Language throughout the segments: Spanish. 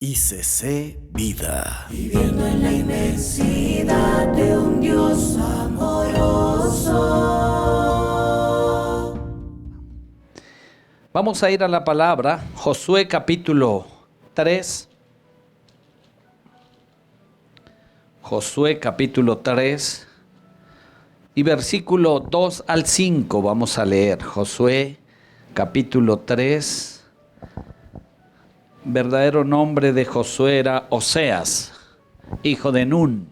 ICC Vida. Viviendo en la inmensidad de un Dios amoroso. Vamos a ir a la palabra, Josué capítulo 3. Josué capítulo 3 y versículo 2 al 5 vamos a leer. Josué capítulo 3. Verdadero nombre de Josué era Oseas, hijo de Nun,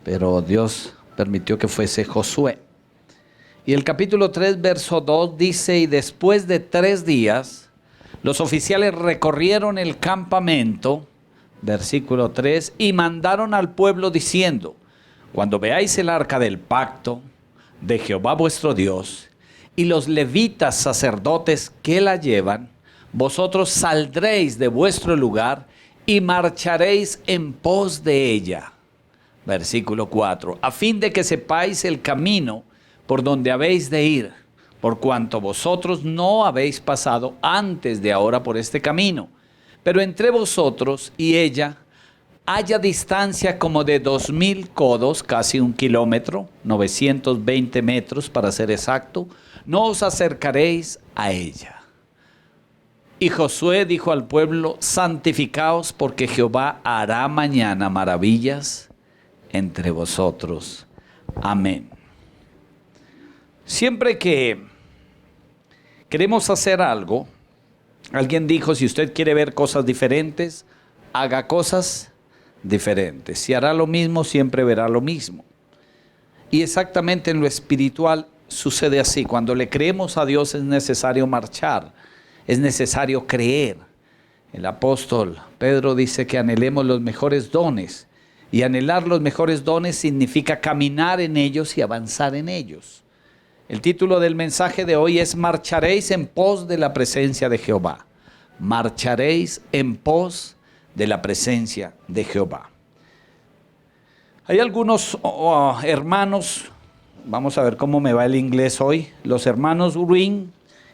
pero Dios permitió que fuese Josué. Y el capítulo 3, verso 2 dice: y después de 3 días, los oficiales recorrieron el campamento, versículo 3, y mandaron al pueblo diciendo: cuando veáis el arca del pacto de Jehová vuestro Dios, y los levitas sacerdotes que la llevan, vosotros saldréis de vuestro lugar y marcharéis en pos de ella. Versículo 4, a fin de que sepáis el camino por donde habéis de ir, por cuanto vosotros no habéis pasado antes de ahora por este camino. Pero entre vosotros y ella haya distancia como de 2000 codos, casi 1 kilómetro, 920 metros para ser exacto, no os acercaréis a ella. Y Josué dijo al pueblo: santificaos, porque Jehová hará mañana maravillas entre vosotros. Amén. Siempre que queremos hacer algo, alguien dijo: si usted quiere ver cosas diferentes, haga cosas diferentes. Si hará lo mismo, siempre verá lo mismo. Y exactamente en lo espiritual sucede así. Cuando le creemos a Dios es necesario marchar, es necesario creer. El apóstol Pedro dice que anhelemos los mejores dones, y anhelar los mejores dones significa caminar en ellos y avanzar en ellos. El título del mensaje de hoy es: marcharéis en pos de la presencia de Jehová. Marcharéis en pos de la presencia de Jehová. Hay algunos hermanos, vamos a ver cómo me va el inglés hoy, los hermanos Wright,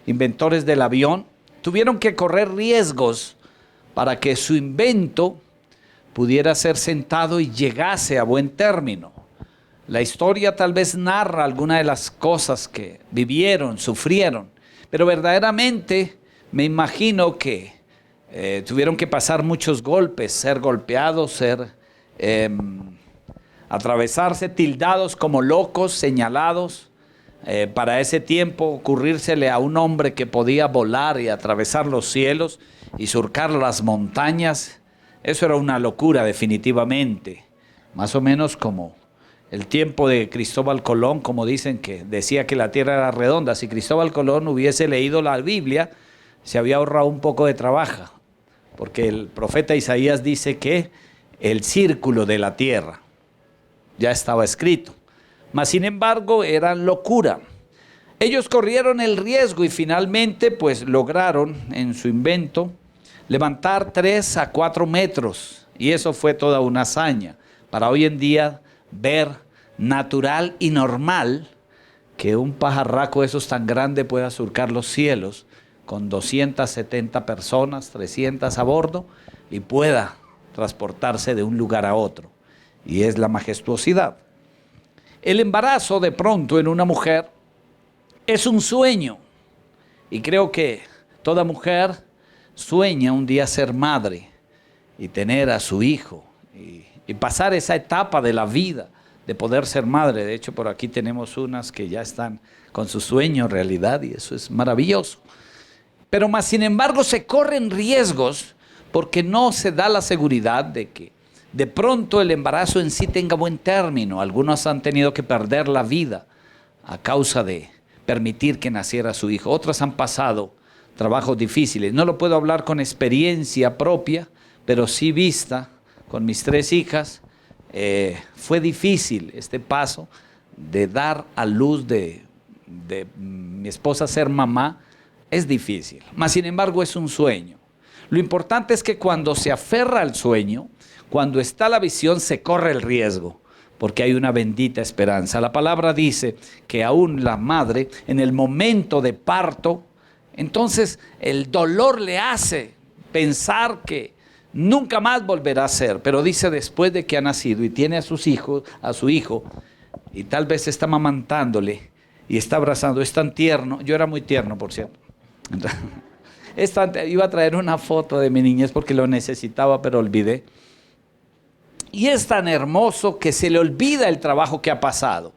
inventores del avión, tuvieron que correr riesgos para que su invento pudiera ser sentado y llegase a buen término. La historia tal vez narra algunas de las cosas que vivieron, sufrieron, pero verdaderamente me imagino que tuvieron que pasar muchos golpes, ser golpeados, atravesarse, tildados como locos, señalados. Para ese tiempo ocurrírsele a un hombre que podía volar y atravesar los cielos y surcar las montañas, eso era una locura definitivamente. Más o menos como el tiempo de Cristóbal Colón, como dicen, que decía que la tierra era redonda. Si Cristóbal Colón hubiese leído la Biblia, se había ahorrado un poco de trabajo, porque el profeta Isaías dice que el círculo de la tierra ya estaba escrito. Mas sin embargo era locura. Ellos corrieron el riesgo y finalmente pues lograron en su invento levantar 3 a 4 metros. Y eso fue toda una hazaña. Para hoy en día ver natural y normal que un pajarraco de esos tan grande pueda surcar los cielos con 270 personas, 300 a bordo, y pueda transportarse de un lugar a otro. Y es la majestuosidad. El embarazo de pronto en una mujer es un sueño, y creo que toda mujer sueña un día ser madre y tener a su hijo y pasar esa etapa de la vida de poder ser madre. De hecho, por aquí tenemos unas que ya están con su sueño en realidad, y eso es maravilloso. Pero más sin embargo se corren riesgos porque no se da la seguridad de que de pronto el embarazo en sí tenga buen término. Algunos han tenido que perder la vida a causa de permitir que naciera su hijo. Otras han pasado trabajos difíciles. No lo puedo hablar con experiencia propia, pero sí vista con mis 3 hijas. Fue difícil este paso de dar a luz de mi esposa ser mamá. Es difícil, mas sin embargo es un sueño. Lo importante es que cuando se aferra al sueño, cuando está la visión, se corre el riesgo, porque hay una bendita esperanza. La palabra dice que aún la madre, en el momento de parto, entonces el dolor le hace pensar que Nunca más volverá a ser. Pero dice, después de que ha nacido y tiene a su hijo, y tal vez está amamantándole y está abrazando, es tan tierno. Yo era muy tierno, por cierto. Iba a traer una foto de mi niñez porque lo necesitaba, pero olvidé. Y es tan hermoso que se le olvida el trabajo que ha pasado.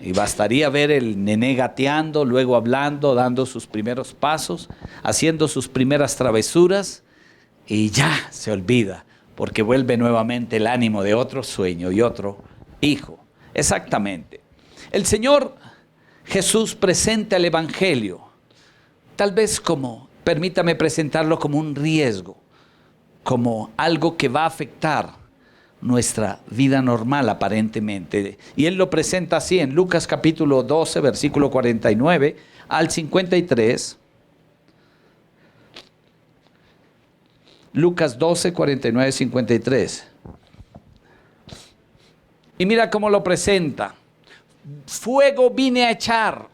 Y bastaría ver el nené gateando, luego hablando, dando sus primeros pasos, haciendo sus primeras travesuras, y ya se olvida, porque vuelve nuevamente el ánimo de otro sueño y otro hijo. Exactamente. El Señor Jesús presenta el Evangelio, tal vez permítame presentarlo como un riesgo, como algo que va a afectar nuestra vida normal aparentemente. Y Él lo presenta así en Lucas capítulo 12, versículo 49 al 53. Lucas 12, 49, 53. Y mira cómo lo presenta. Fuego vine a echar.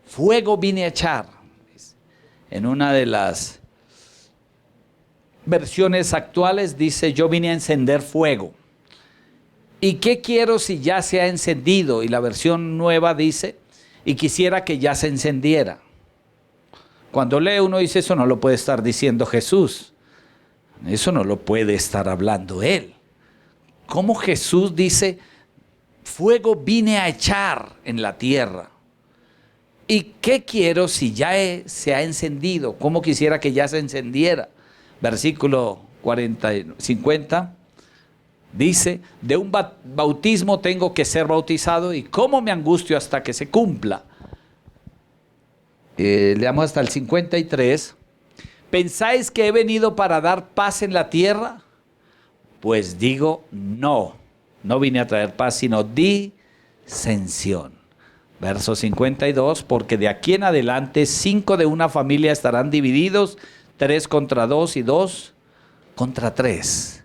Fuego vine a echar. En una de las versiones actuales dice, yo vine a encender fuego. ¿Y qué quiero si ya se ha encendido? Y la versión nueva dice, y quisiera que ya se encendiera. Cuando lee uno dice, eso no lo puede estar diciendo Jesús. Eso no lo puede estar hablando Él. ¿Cómo Jesús dice, fuego vine a echar en la tierra? ¿Y qué quiero si ya se ha encendido? ¿Cómo quisiera que ya se encendiera? Versículo 50 dice, de un bautismo tengo que ser bautizado y cómo me angustio hasta que se cumpla. Leamos hasta el 53. ¿Pensáis que he venido para dar paz en la tierra? Pues digo, no vine a traer paz, sino disensión. Verso 52, porque de aquí en adelante 5 de una familia estarán divididos, 3 contra 2 y 2 contra 3.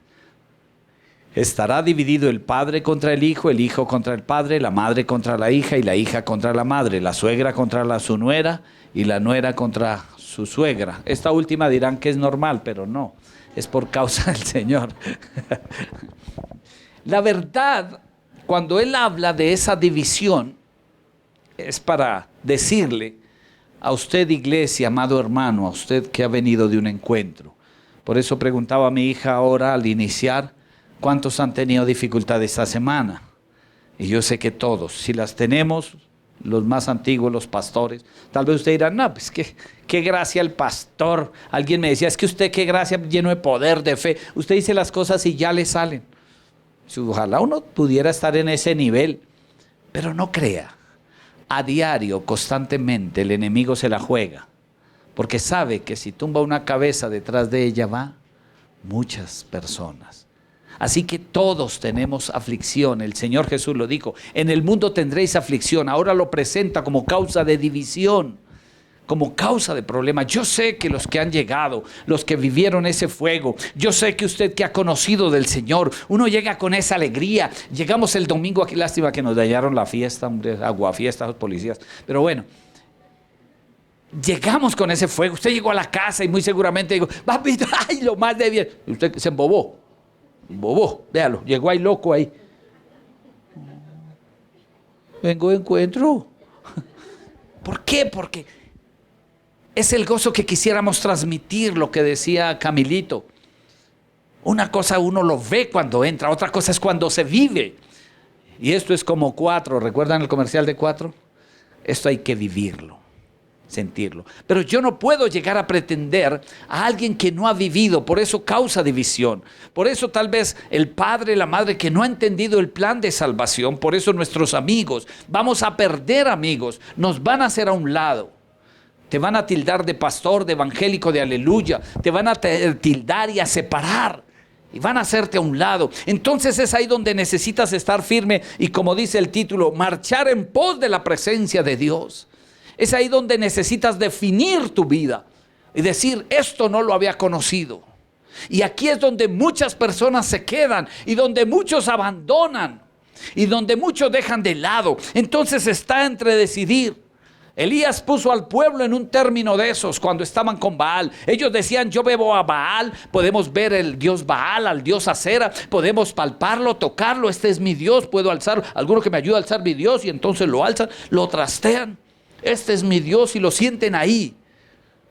Estará dividido el padre contra el hijo contra el padre, la madre contra la hija y la hija contra la madre, la suegra contra su nuera y la nuera contra su suegra. Esta última dirán que es normal, pero no, es por causa del Señor. La verdad, cuando Él habla de esa división, es para decirle a usted, iglesia, amado hermano, a usted que ha venido de un encuentro. Por eso preguntaba a mi hija ahora al iniciar, ¿cuántos han tenido dificultades esta semana? Y yo sé que todos, si las tenemos, los más antiguos, los pastores, tal vez usted dirá, no, pues qué gracia el pastor. Alguien me decía, es que usted qué gracia, lleno de poder, de fe. Usted dice las cosas y ya le salen. Ojalá uno pudiera estar en ese nivel, pero no crea. A diario, constantemente, el enemigo se la juega, porque sabe que si tumba una cabeza, detrás de ella va muchas personas. Así que todos tenemos aflicción. El Señor Jesús lo dijo, en el mundo tendréis aflicción. Ahora lo presenta como causa de división, como causa de problema. Yo sé que los que han llegado, los que vivieron ese fuego, yo sé que usted que ha conocido del Señor, uno llega con esa alegría. Llegamos el domingo aquí, lástima que nos dañaron la fiesta, hombre, aguafiesta, los policías, pero bueno, llegamos con ese fuego. Usted llegó a la casa y muy seguramente digo, papito, ay, lo más de bien. Y usted se embobó, véalo, llegó ahí loco ahí. Vengo de encuentro. ¿Por qué? Porque es el gozo que quisiéramos transmitir, lo que decía Camilito. Una cosa uno lo ve cuando entra, otra cosa es cuando se vive. Y esto es como 4, ¿recuerdan el comercial de 4? Esto hay que vivirlo, sentirlo. Pero yo no puedo llegar a pretender a alguien que no ha vivido, por eso causa división. Por eso tal vez el padre, la madre que no ha entendido el plan de salvación, por eso nuestros amigos, vamos a perder amigos, nos van a hacer a un lado. Te van a tildar de pastor, de evangélico, de aleluya. Te van a tildar y a separar. Y van a hacerte a un lado. Entonces es ahí donde necesitas estar firme. Y como dice el título, marchar en pos de la presencia de Dios. Es ahí donde necesitas definir tu vida. Y decir, esto no lo había conocido. Y aquí es donde muchas personas se quedan. Y donde muchos abandonan. Y donde muchos dejan de lado. Entonces está entre decidir. Elías puso al pueblo en un término de esos cuando estaban con Baal. Ellos decían, yo bebo a Baal, podemos ver el dios Baal, al dios Acera, podemos palparlo, tocarlo, este es mi Dios, puedo alzar, alguno que me ayude a alzar mi Dios, y entonces lo alzan, lo trastean. Este es mi Dios y lo sienten ahí.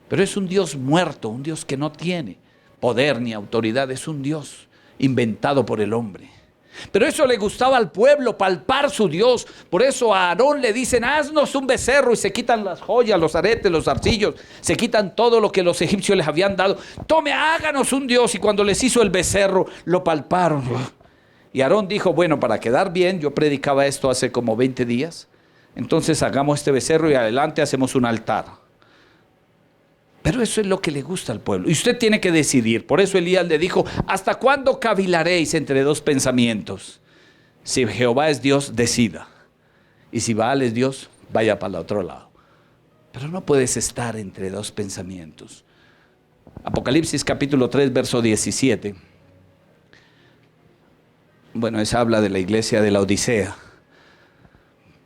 Pero es un Dios muerto, un Dios que no tiene poder ni autoridad, es un Dios inventado por el hombre. Pero eso le gustaba al pueblo, palpar su Dios. Por eso a Aarón le dicen, haznos un becerro, y se quitan las joyas, los aretes, los zarcillos, se quitan todo lo que los egipcios les habían dado. Tome, háganos un Dios. Y cuando les hizo el becerro, lo palparon. Y Aarón dijo, bueno, para quedar bien, yo predicaba esto hace como 20 días, entonces hagamos este becerro y adelante hacemos un altar. Pero eso es lo que le gusta al pueblo. Y usted tiene que decidir. Por eso Elías le dijo, ¿hasta cuándo cavilaréis entre dos pensamientos? Si Jehová es Dios, decida. Y si Baal es Dios, vaya para el otro lado. Pero no puedes estar entre dos pensamientos. Apocalipsis capítulo 3, verso 17. Bueno, esa habla de la iglesia de la Odisea.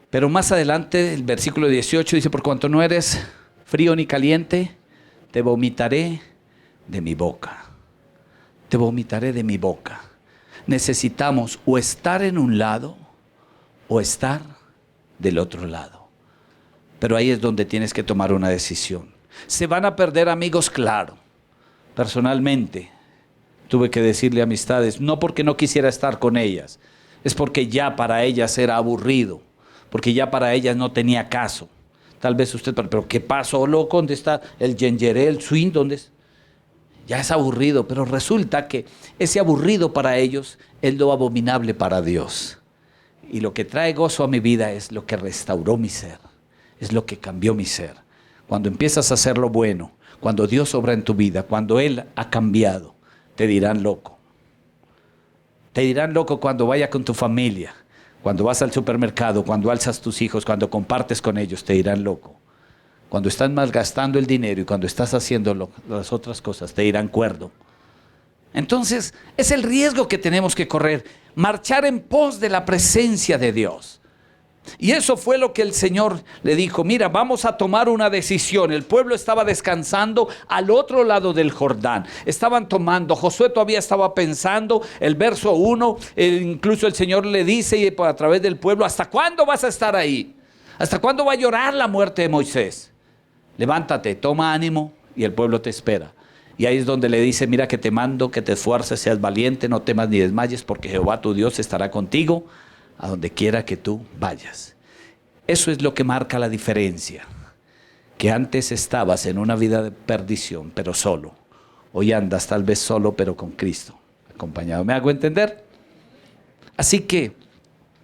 Pero más adelante, el versículo 18 dice, por cuanto no eres frío ni caliente, te vomitaré de mi boca. Te vomitaré de mi boca. Necesitamos o estar en un lado o estar del otro lado. Pero ahí es donde tienes que tomar una decisión. Se van a perder amigos, claro. Personalmente, tuve que decirle a amistades, no porque no quisiera estar con ellas, es porque ya para ellas era aburrido, porque ya para ellas no tenía caso. Tal vez usted, pero ¿qué pasó, loco? ¿Dónde está el yengeré, el swing? ¿Dónde es? Ya es aburrido, pero resulta que ese aburrido para ellos es lo abominable para Dios. Y lo que trae gozo a mi vida es lo que restauró mi ser, es lo que cambió mi ser. Cuando empiezas a hacer lo bueno, cuando Dios obra en tu vida, cuando Él ha cambiado, te dirán loco. Te dirán loco cuando vaya con tu familia. Cuando vas al supermercado, cuando alzas tus hijos, cuando compartes con ellos, te dirán loco. Cuando estás malgastando el dinero y cuando estás haciendo las otras cosas, te dirán cuerdo. Entonces, es el riesgo que tenemos que correr, marchar en pos de la presencia de Dios. Y eso fue lo que el Señor le dijo, mira, vamos a tomar una decisión. El pueblo estaba descansando al otro lado del Jordán. Estaban tomando, Josué todavía estaba pensando, el verso 1, incluso el Señor le dice a través del pueblo, ¿hasta cuándo vas a estar ahí? ¿Hasta cuándo va a llorar la muerte de Moisés? Levántate, toma ánimo y el pueblo te espera. Y ahí es donde le dice, mira que te mando, que te esfuerces, seas valiente, no temas ni desmayes, porque Jehová tu Dios estará contigo a donde quiera que tú vayas. Eso es lo que marca la diferencia. Que antes estabas en una vida de perdición, pero solo. Hoy andas tal vez solo, pero con Cristo acompañado. ¿Me hago entender? Así que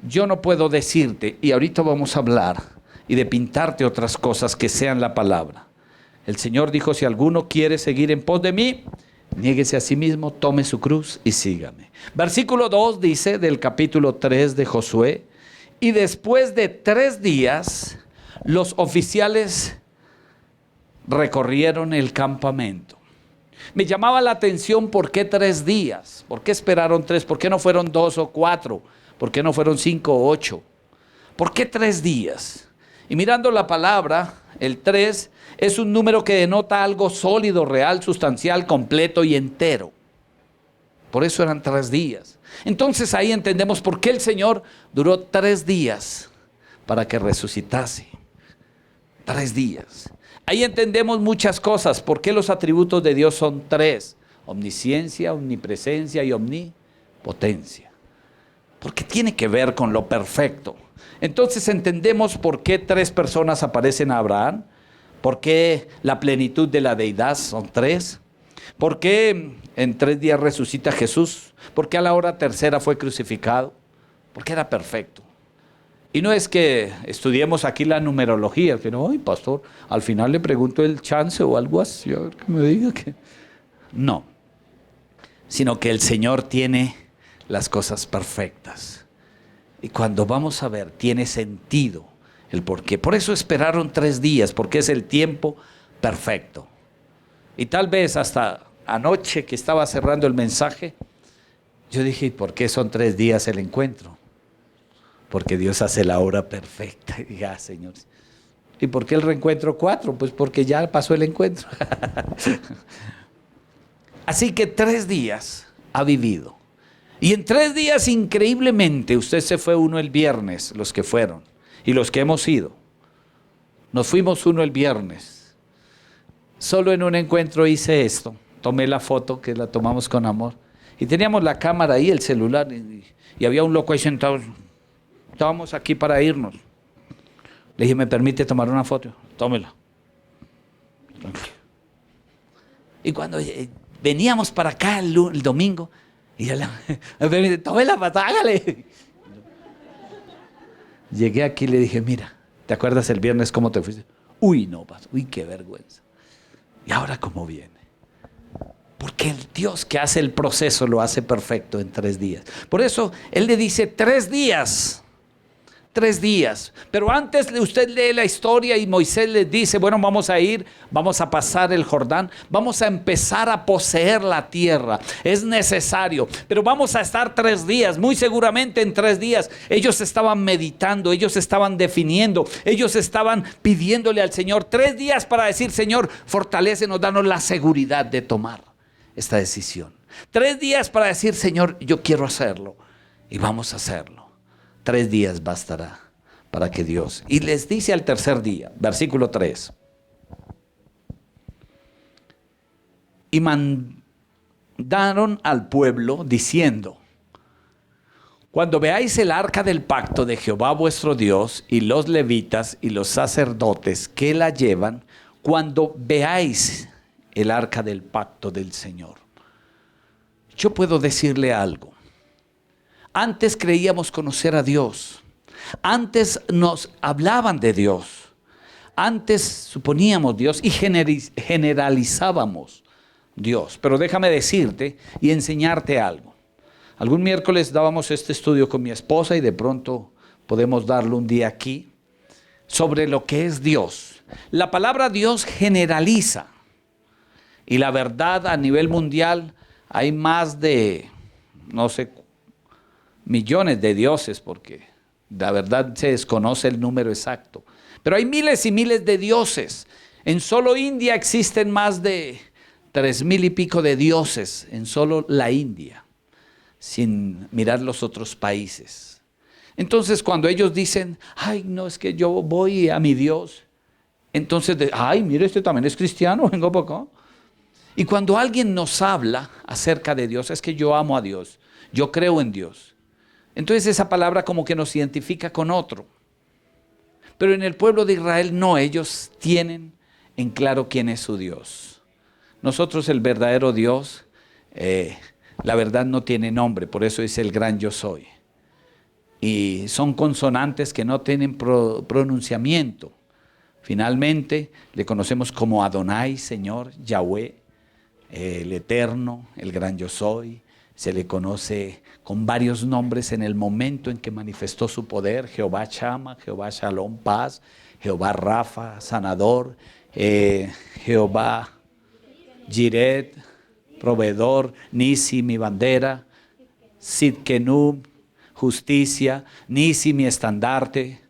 yo no puedo decirte, y ahorita vamos a hablar, y de pintarte otras cosas que sean la palabra. El Señor dijo, si alguno quiere seguir en pos de mí, niéguese a sí mismo, tome su cruz y sígame. Versículo 2 dice del capítulo 3 de Josué, y después de 3 días, los oficiales recorrieron el campamento. Me llamaba la atención, ¿por qué 3 días? ¿Por qué esperaron 3? ¿Por qué no fueron 2 o 4? ¿Por qué no fueron 5 o 8? ¿Por qué 3 días? Y mirando la palabra, el 3 es un número que denota algo sólido, real, sustancial, completo y entero. Por eso eran 3 días. Entonces ahí entendemos por qué el Señor duró 3 días para que resucitase. 3 días. Ahí entendemos muchas cosas. ¿Por qué los atributos de Dios son 3? Omnisciencia, omnipresencia y omnipotencia. Porque tiene que ver con lo perfecto. Entonces entendemos por qué 3 personas aparecen a Abraham. ¿Por qué la plenitud de la deidad son 3? ¿Por qué en 3 días resucita Jesús? ¿Por qué a la hora tercera fue crucificado? Porque era perfecto. Y no es que estudiemos aquí la numerología, que no, ay pastor, al final le pregunto el chance o algo así, a ver que me diga que... No, sino que el Señor tiene las cosas perfectas. Y cuando vamos a ver, tiene sentido el por qué. Por eso esperaron 3 días, porque es el tiempo perfecto. Y tal vez hasta anoche que estaba cerrando el mensaje, yo dije, ¿por qué son 3 días el encuentro? Porque Dios hace la hora perfecta. Y dije, Señor, ¿Y por qué el reencuentro 4? Pues porque ya pasó el encuentro. Así que 3 días ha vivido. Y en 3 días, increíblemente, usted se fue uno el viernes, los que fueron, y los que hemos ido. Nos fuimos uno el viernes. Solo en un encuentro hice esto. Tomé la foto, que la tomamos con amor. Y teníamos la cámara ahí, el celular, y había un loco ahí sentado. Estábamos aquí para irnos. Le dije, ¿me permite tomar una foto? Tómela. Y cuando veníamos para acá el domingo, y yo le permite, tome la foto, hágale. Llegué aquí y le dije, mira, ¿te acuerdas el viernes cómo te fuiste? Uy, no, uy, qué vergüenza. ¿Y ahora cómo viene? Porque el Dios que hace el proceso lo hace perfecto en 3 días. Por eso Él le dice 3 días. 3 días. Pero antes usted lee la historia y Moisés les dice, bueno, vamos a ir, vamos a pasar el Jordán, vamos a empezar a poseer la tierra. Es necesario, pero vamos a estar 3 días. Muy seguramente en 3 días ellos estaban meditando, ellos estaban definiendo, ellos estaban pidiéndole al Señor 3 días para decir, Señor, fortalécenos, danos la seguridad de tomar esta decisión. 3 días para decir, Señor, yo quiero hacerlo y vamos a hacerlo. 3 días bastará para que Dios... Y les dice al tercer día, versículo 3. Y mandaron al pueblo diciendo, cuando veáis el arca del pacto de Jehová vuestro Dios y los levitas y los sacerdotes que la llevan, cuando veáis el arca del pacto del Señor. Yo puedo decirle algo. Antes creíamos conocer a Dios. Antes nos hablaban de Dios. Antes suponíamos Dios y generalizábamos Dios. Pero déjame decirte y enseñarte algo. Algún miércoles dábamos este estudio con mi esposa y de pronto podemos darlo un día aquí sobre lo que es Dios. La palabra Dios generaliza. Y la verdad, a nivel mundial hay más de, no sé, millones de dioses, porque la verdad se desconoce el número exacto. Pero hay miles y miles de dioses. En solo India existen más de 3,000 y pico de dioses, en solo la India, sin mirar los otros países. Entonces cuando ellos dicen, ay, no, es que yo voy a mi Dios, entonces, ay, mire, este también es cristiano, vengo para acá. Y cuando alguien nos habla acerca de Dios, es que yo amo a Dios, yo creo en Dios. Entonces esa palabra como que nos identifica con otro. Pero en el pueblo de Israel no, ellos tienen en claro quién es su Dios. Nosotros el verdadero Dios, la verdad no tiene nombre, por eso es el gran yo soy. Y son consonantes que no tienen pronunciamiento. Finalmente le conocemos como Adonai, Señor, Yahweh, el Eterno, el gran yo soy. Se le conoce con varios nombres en el momento en que manifestó su poder: Jehová Shama, Jehová Shalom, paz, Jehová Rafa, sanador, Jehová Jiret, proveedor, Nisi, mi bandera, Sidkenu, justicia, Nisi, mi estandarte.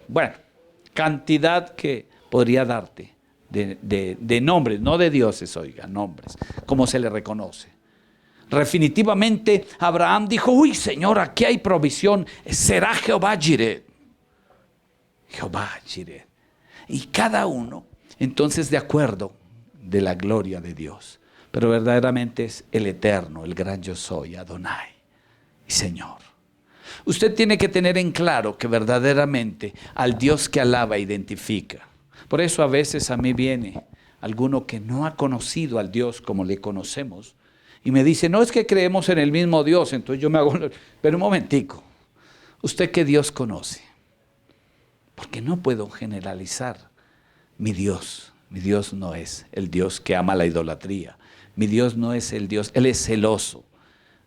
Bueno, cantidad que podría darte de nombres, no de dioses, oiga, nombres, como se le reconoce. Definitivamente Abraham dijo, uy, Señor, aquí hay provisión, será Jehová Jiret. Jehová Jiret. Y cada uno, entonces, de acuerdo de la gloria de Dios. Pero verdaderamente es el eterno, el gran yo soy, Adonai y Señor. Usted tiene que tener en claro que verdaderamente al Dios que alaba identifica. Por eso a veces a mí viene alguno que no ha conocido al Dios como le conocemos y me dice, no, es que creemos en el mismo Dios. Entonces yo me hago, pero un momentico, ¿usted qué Dios conoce? Porque no puedo generalizar mi Dios. Mi Dios no es el Dios que ama la idolatría. Mi Dios no es el Dios, Él es celoso.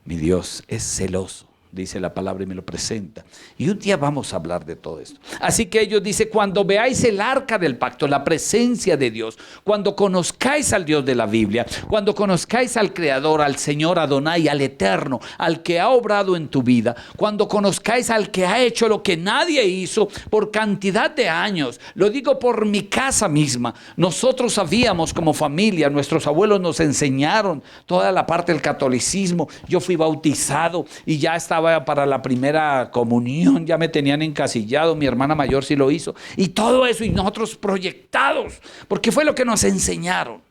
Mi Dios es celoso dice la palabra y me lo presenta. Y un día vamos a hablar de todo esto. Así que ellos dicen, cuando veáis el arca del pacto, la presencia de Dios, cuando conozcáis al Dios de la Biblia, cuando conozcáis al Creador, al Señor Adonai, al Eterno, al que ha obrado en tu vida, cuando conozcáis al que ha hecho lo que nadie hizo por cantidad de años, lo digo por mi casa misma, nosotros sabíamos como familia, nuestros abuelos nos enseñaron toda la parte del catolicismo, yo fui bautizado y ya estaba para la primera comunión, ya me tenían encasillado, mi hermana mayor sí lo hizo, y todo eso, y nosotros proyectados, porque fue lo que nos enseñaron.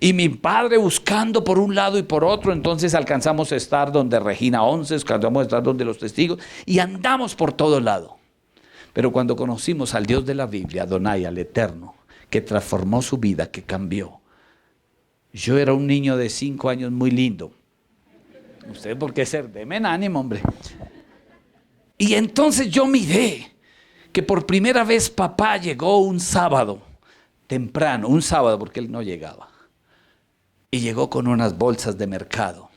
Y mi padre buscando por un lado y por otro, entonces alcanzamos a estar donde Regina 11, alcanzamos a estar donde los testigos, y andamos por todo lado. Pero cuando conocimos al Dios de la Biblia, Adonai, al Eterno, que transformó su vida, que cambió. Yo era un niño de 5 años muy lindo. ¿Usted por qué ser? Deme ánimo, hombre. Y entonces yo miré que por primera vez papá llegó un sábado, temprano, un sábado porque él no llegaba. Y llegó con unas bolsas de mercado.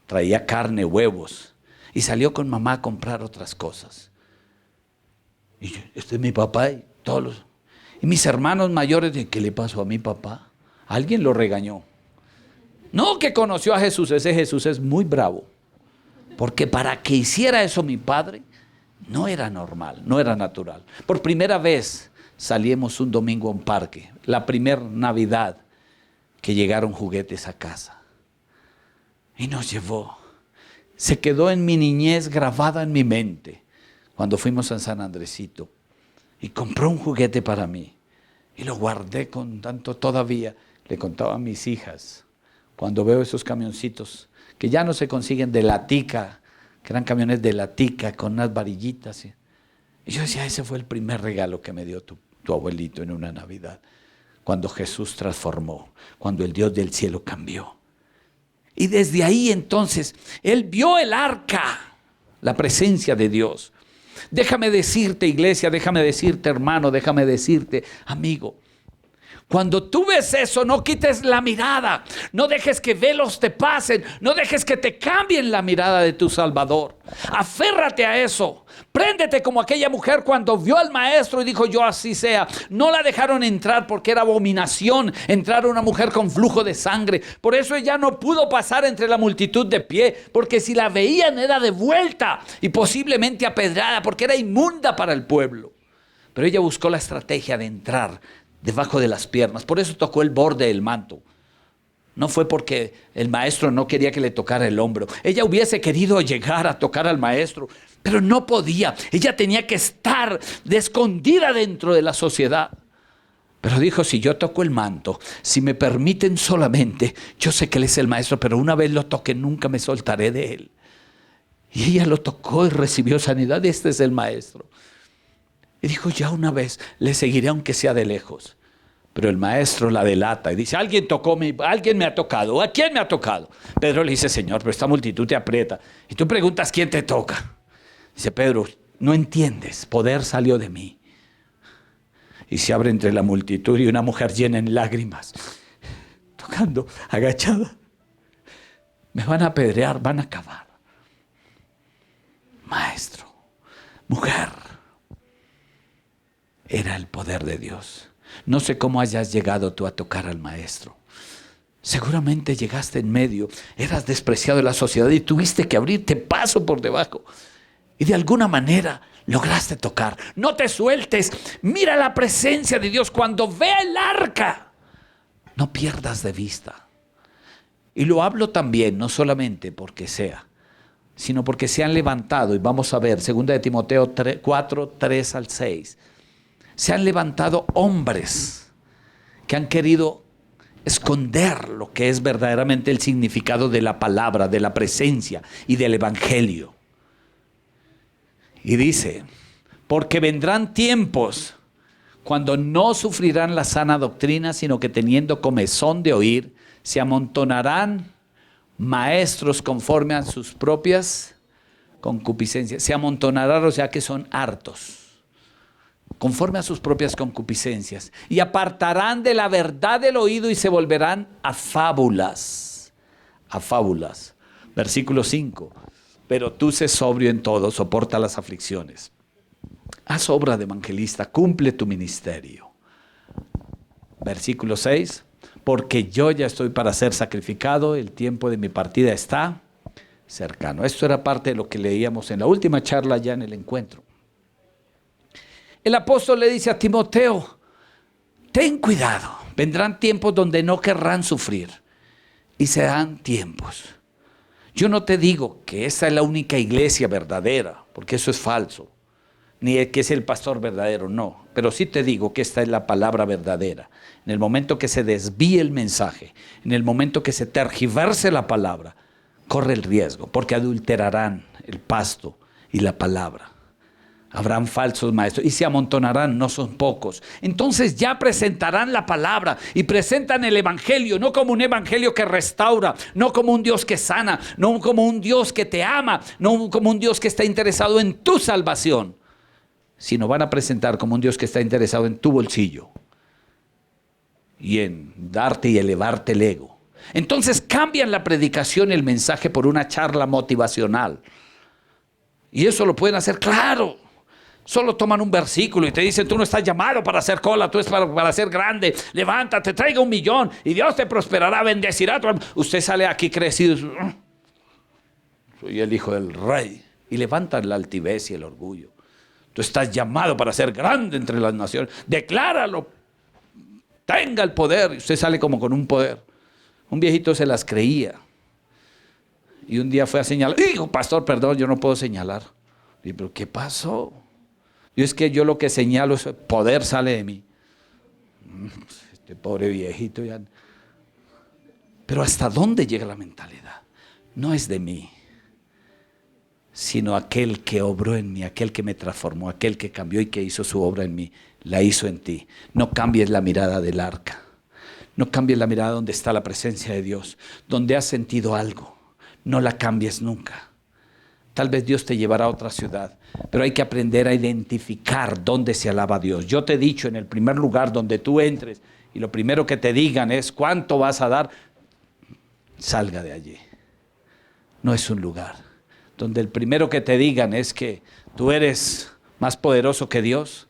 Traía carne, huevos. Y salió con mamá a comprar otras cosas. Y yo, este es mi papá y todos los... Y mis hermanos mayores, ¿qué le pasó a mi papá? Alguien lo regañó. No que conoció a Jesús, ese Jesús es muy bravo. Porque para que hiciera eso mi padre, no era normal, no era natural. Por primera vez salimos un domingo a un parque, la primera Navidad que llegaron juguetes a casa. Y nos llevó. Se quedó en mi niñez grabada en mi mente cuando fuimos a San Andresito. Y compró un juguete para mí. Y lo guardé con tanto todavía. Le contaba a mis hijas. Cuando veo esos camioncitos que ya no se consiguen de latica, que eran camiones de latica con unas varillitas. Y yo decía, ese fue el primer regalo que me dio tu abuelito en una Navidad. Cuando Jesús transformó, cuando el Dios del cielo cambió. Y desde ahí entonces, él vio el arca, la presencia de Dios. Déjame decirte, iglesia, déjame decirte, hermano, déjame decirte, amigo. Cuando tú ves eso, no quites la mirada, no dejes que velos te pasen, no dejes que te cambien la mirada de tu Salvador. Aférrate a eso, préndete como aquella mujer cuando vio al maestro y dijo yo así sea. No la dejaron entrar porque era abominación entrar una mujer con flujo de sangre. Por eso ella no pudo pasar entre la multitud de pie, porque si la veían era de vuelta y posiblemente apedrada porque era inmunda para el pueblo. Pero ella buscó la estrategia de entrar debajo de las piernas. Por eso tocó el borde del manto. No fue porque el maestro no quería que le tocara el hombro. Ella hubiese querido llegar a tocar al maestro, pero no podía. Ella tenía que estar escondida dentro de la sociedad. Pero dijo, si yo toco el manto, si me permiten solamente, yo sé que él es el maestro, pero una vez lo toque, nunca me soltaré de él. Y ella lo tocó y recibió sanidad. Este es el maestro. Y dijo, ya una vez le seguiré aunque sea de lejos. Pero el maestro la delata y dice, alguien me ha tocado. ¿A quién me ha tocado? Pedro le dice, Señor, pero esta multitud te aprieta. Y tú preguntas, ¿quién te toca? Dice Pedro, no entiendes, poder salió de mí. Y se abre entre la multitud y una mujer llena en lágrimas, tocando, agachada. Me van a apedrear, van a acabar. Maestro, mujer. Era el poder de Dios. No sé cómo hayas llegado tú a tocar al maestro. Seguramente llegaste en medio, eras despreciado de la sociedad y tuviste que abrirte paso por debajo. Y de alguna manera lograste tocar. No te sueltes. Mira la presencia de Dios cuando vea el arca. No pierdas de vista. Y lo hablo también, no solamente porque sea, sino porque se han levantado, y vamos a ver, 2 de Timoteo 4, 3 al 6. Se han levantado hombres que han querido esconder lo que es verdaderamente el significado de la palabra, de la presencia y del evangelio. Y dice, porque vendrán tiempos cuando no sufrirán la sana doctrina, sino que teniendo comezón de oír, se amontonarán maestros conforme a sus propias concupiscencias. Se amontonarán, o sea que son hartos. Conforme a sus propias concupiscencias, y apartarán de la verdad del oído y se volverán a fábulas. Versículo 5. pero tú sé sobrio en todo, soporta las aflicciones. Haz obra de evangelista, cumple tu ministerio. Versículo 6, porque yo ya estoy para ser sacrificado, el tiempo de mi partida está cercano. Esto era parte de lo que leíamos en la última charla ya en el encuentro. El apóstol le dice a Timoteo, ten cuidado, vendrán tiempos donde no querrán sufrir y serán tiempos. Yo no te digo que esta es la única iglesia verdadera, porque eso es falso, ni que es el pastor verdadero, no. Pero sí te digo que esta es la palabra verdadera. En el momento que se desvíe el mensaje, en el momento que se tergiverse la palabra, corre el riesgo, porque adulterarán el pasto y la palabra. Habrán falsos maestros y se amontonarán, no son pocos. Entonces ya presentarán la palabra y presentan el evangelio, no como un evangelio que restaura, no como un Dios que sana, no como un Dios que te ama, no como un Dios que está interesado en tu salvación, sino van a presentar como un Dios que está interesado en tu bolsillo y en darte y elevarte el ego. Entonces cambian la predicación y el mensaje por una charla motivacional. Y eso lo pueden hacer, claro. Solo toman un versículo y te dicen, tú no estás llamado para hacer cola, tú estás para ser grande, levántate, traiga 1 millón y Dios te prosperará, bendecirá. Usted sale aquí crecido, soy el hijo del rey, y levantan la altivez y el orgullo. Tú estás llamado para ser grande entre las naciones, decláralo, tenga el poder. Y usted sale como con un poder. Un viejito se las creía y un día fue a señalar, dijo, pastor, perdón, yo no puedo señalar. Y pero ¿qué pasó? Y es que yo lo que señalo es poder sale de mí. Este pobre viejito ya. Pero ¿hasta dónde llega la mentalidad? No es de mí, sino aquel que obró en mí, aquel que me transformó, aquel que cambió y que hizo su obra en mí, la hizo en ti. No cambies la mirada del arca. No cambies la mirada donde está la presencia de Dios, donde has sentido algo. No la cambies nunca. Tal vez Dios te llevará a otra ciudad, pero hay que aprender a identificar dónde se alaba a Dios. Yo te he dicho, en el primer lugar donde tú entres y lo primero que te digan es cuánto vas a dar, salga de allí. No es un lugar donde el primero que te digan es que tú eres más poderoso que Dios.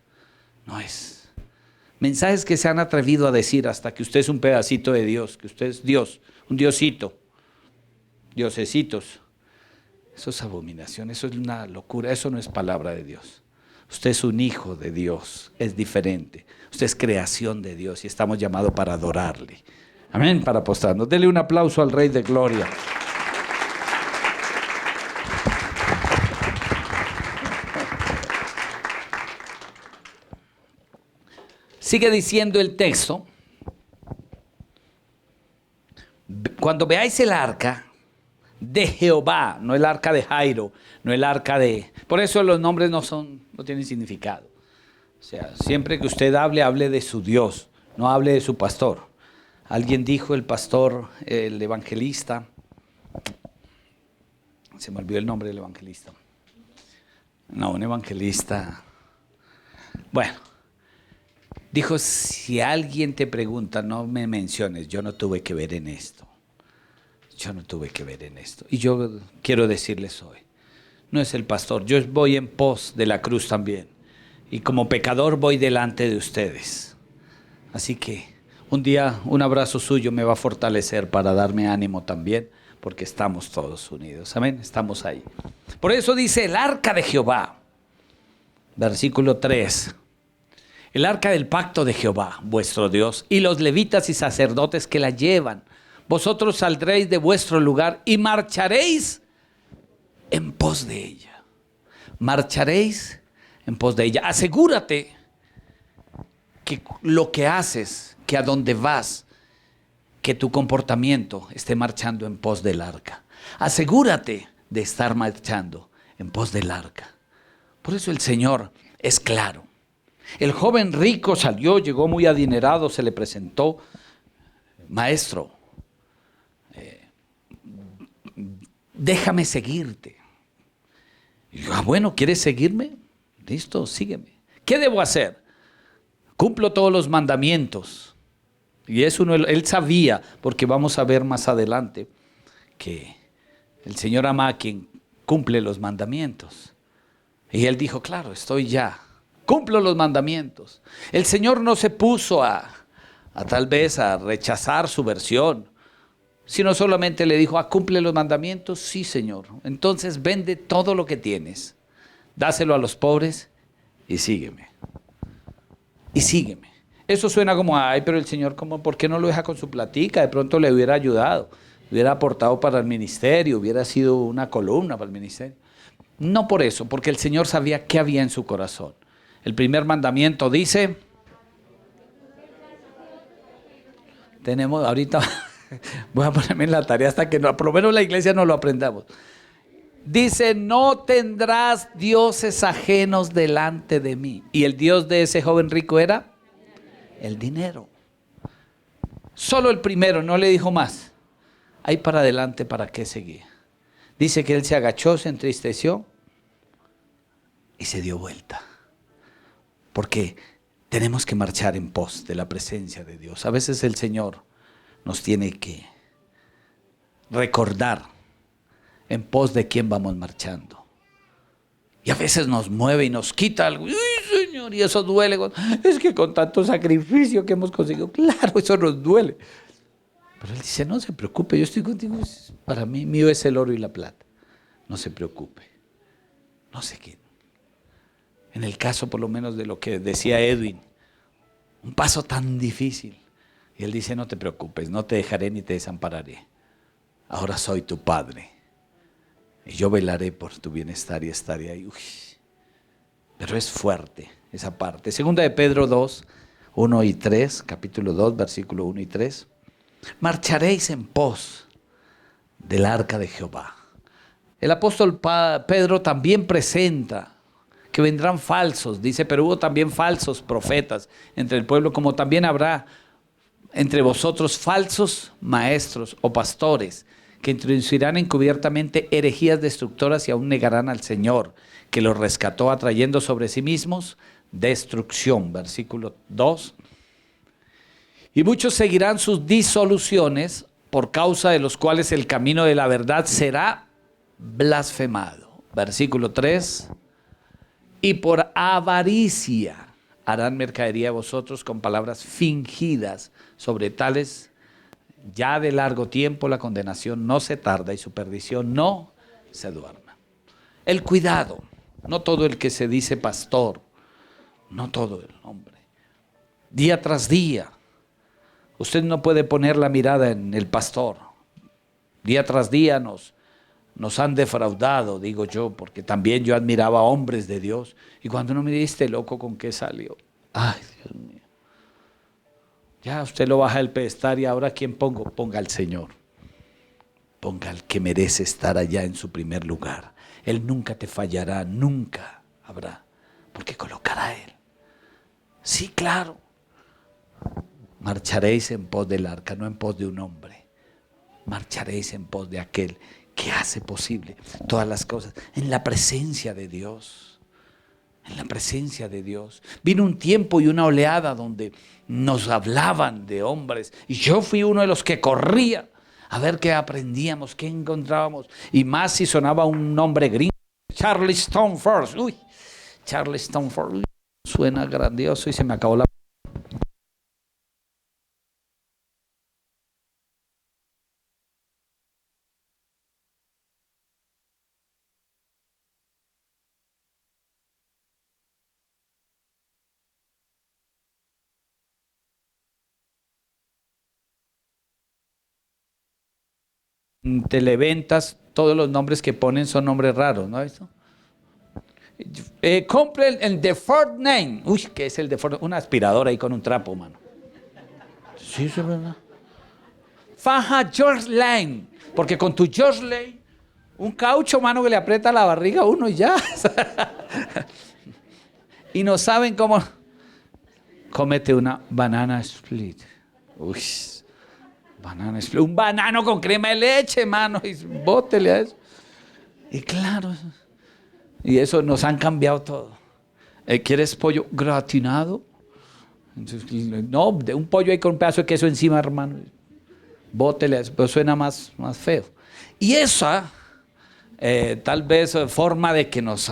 No es. Mensajes que se han atrevido a decir hasta que usted es un pedacito de Dios, que usted es Dios, un diosito, diosecitos. Eso es abominación, eso es una locura, eso no es palabra de Dios. Usted es un hijo de Dios, es diferente. Usted es creación de Dios y estamos llamados para adorarle. Amén, para postrarnos. Dele un aplauso al Rey de Gloria. Sigue diciendo el texto, cuando veáis el arca de Jehová, no el arca de Jairo, no el arca de... Por eso los nombres no tienen significado. O sea, siempre que usted hable de su Dios, no hable de su pastor. Alguien dijo, el pastor, el evangelista, se me olvidó el nombre del evangelista. No, un evangelista, bueno, dijo, si alguien te pregunta, no me menciones, yo no tuve que ver en esto. Yo no tuve que ver en esto. Y yo quiero decirles hoy, no es el pastor, yo voy en pos de la cruz también. Y como pecador voy delante de ustedes. Así que un día un abrazo suyo me va a fortalecer para darme ánimo también, porque estamos todos unidos. Amén, estamos ahí. Por eso dice el arca de Jehová, versículo 3. El arca del pacto de Jehová, vuestro Dios, y los levitas y sacerdotes que la llevan. Vosotros saldréis de vuestro lugar y marcharéis en pos de ella. Marcharéis en pos de ella. Asegúrate que lo que haces, que a donde vas, que tu comportamiento esté marchando en pos del arca. Asegúrate de estar marchando en pos del arca. Por eso el Señor es claro. El joven rico salió, llegó muy adinerado, se le presentó, maestro, déjame seguirte. Y yo, bueno, ¿quieres seguirme? Listo, sígueme. ¿Qué debo hacer? Cumplo todos los mandamientos. Y eso él sabía, porque vamos a ver más adelante que el Señor ama a quien cumple los mandamientos. Y él dijo, claro, estoy ya, cumplo los mandamientos. El Señor no se puso a tal vez a rechazar su versión, sino solamente le dijo, ¿cumple los mandamientos? Sí, Señor. Entonces vende todo lo que tienes, dáselo a los pobres y sígueme. Y sígueme. Eso suena como, ay, pero el Señor, ¿por qué no lo deja con su platica? De pronto le hubiera ayudado, hubiera aportado para el ministerio, hubiera sido una columna para el ministerio. No por eso, porque el Señor sabía qué había en su corazón. El primer mandamiento dice, tenemos ahorita, voy a ponerme en la tarea hasta que por lo menos la iglesia no lo aprendamos. Dice, no tendrás dioses ajenos delante de mí. Y el Dios de ese joven rico era el dinero. Solo el primero, no le dijo más. Ahí para adelante, ¿para qué seguía? Dice que él se agachó, se entristeció y se dio vuelta. Porque tenemos que marchar en pos de la presencia de Dios. A veces el Señor nos tiene que recordar en pos de quién vamos marchando. Y a veces nos mueve y nos quita algo. ¡Ay, Señor! Y eso duele. Es que con tanto sacrificio que hemos conseguido, claro, eso nos duele. Pero Él dice, no se preocupe, yo estoy contigo. Para mí, mío es el oro y la plata. No se preocupe. No sé qué. En el caso, por lo menos, de lo que decía Edwin, un paso tan difícil. Y Él dice, no te preocupes, no te dejaré ni te desampararé. Ahora soy tu Padre. Y yo velaré por tu bienestar y estaré ahí. Uy. Pero es fuerte esa parte. Segunda de Pedro 2, 1 y 3, capítulo 2, versículo 1 y 3. Marcharéis en pos del arca de Jehová. El apóstol Pedro también presenta que vendrán falsos, dice, pero hubo también falsos profetas entre el pueblo, como también habrá entre vosotros falsos maestros o pastores, que introducirán encubiertamente herejías destructoras y aún negarán al Señor, que los rescató atrayendo sobre sí mismos destrucción. Versículo 2. Y muchos seguirán sus disoluciones, por causa de los cuales el camino de la verdad será blasfemado. Versículo 3. Y por avaricia harán mercadería de vosotros con palabras fingidas. Sobre tales ya de largo tiempo la condenación no se tarda y su perdición no se duerma. El cuidado, no todo el que se dice pastor, no todo el hombre. Día tras día, usted no puede poner la mirada en el pastor. Día tras día nos han defraudado, digo yo, porque también yo admiraba a hombres de Dios. Y cuando uno me dice, loco, ¿con qué salió? Ay, Dios mío. Ya usted lo baja del pedestal y ahora ¿quién pongo? Ponga al Señor. Ponga al que merece estar allá en su primer lugar. Él nunca te fallará, nunca habrá. Porque colocará a Él. Sí, claro. Marcharéis en pos del arca, no en pos de un hombre. Marcharéis en pos de aquel que hace posible todas las cosas. En la presencia de Dios. En la presencia de Dios. Vino un tiempo y una oleada donde nos hablaban de hombres. Y yo fui uno de los que corría a ver qué aprendíamos, qué encontrábamos. Y más si sonaba un nombre gringo. Charlie Stoneford. Uy, Charlie Stoneford. Uy, suena grandioso y se me acabó la... Televentas, todos los nombres que ponen son nombres raros, ¿no? ¿Eso? Compre el The Ford Name. Uy, ¿qué es el The Ford? Una aspiradora ahí con un trapo, mano. Sí, es verdad. Faja George Lane, porque con tu George Lane, un caucho, mano, que le aprieta la barriga a uno y ya. Y no saben cómo. Cómete una banana split. Uy. Banana split. Un banano con crema de leche, mano. Y bótele a eso. Y claro. Y eso nos han cambiado todo. ¿Quieres pollo gratinado? Entonces, no, de un pollo ahí con un pedazo de queso encima, hermano. Bótele a eso. Pero suena más feo. Y esa tal vez forma de que nos...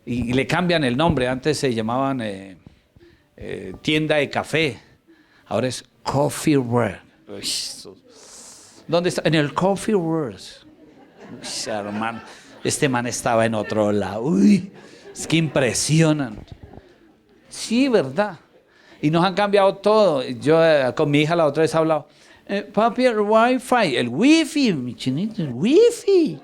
y le cambian el nombre. Antes se llamaban tienda de café. Ahora es Coffee World. ¿Dónde está? En el Coffee World. Uy, hermano, este man estaba en otro lado. Uy, es que impresionan. Sí, verdad. Y nos han cambiado todo. Yo con mi hija la otra vez he hablado. Papi, el Wi-Fi. El Wi-Fi, mi chinito, el Wi-Fi.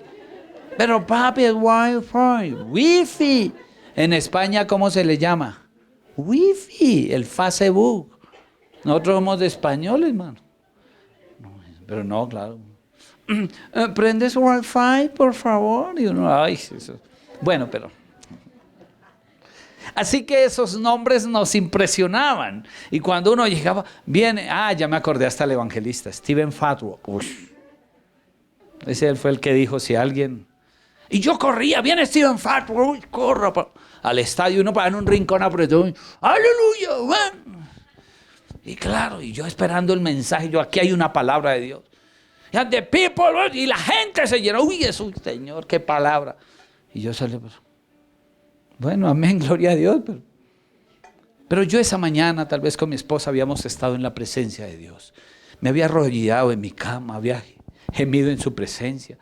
Pero papi, el Wi-Fi. Wi-Fi. En España, ¿cómo se le llama? Wi-Fi, el Facebook. Nosotros somos de españoles, mano. Pero no, claro. ¿Prendes Wi-Fi, por favor? Y uno, ay, eso. Bueno, pero... Así que esos nombres nos impresionaban. Y cuando uno llegaba, viene, ya me acordé hasta el evangelista, Stephen Fatwo. Ese fue el que dijo, si alguien... Y yo corría, viene Stephen Fatwo, corro al estadio, uno para en un rincón apretado. ¡Aleluya! Man. Y claro, y yo esperando el mensaje, yo aquí hay una palabra de Dios. And the people, y la gente se llenó. Uy, Jesús, Señor, qué palabra. Y yo salí, pues, bueno, amén, gloria a Dios. Pero yo esa mañana, tal vez con mi esposa, habíamos estado en la presencia de Dios. Me había arrodillado en mi cama, había gemido en su presencia,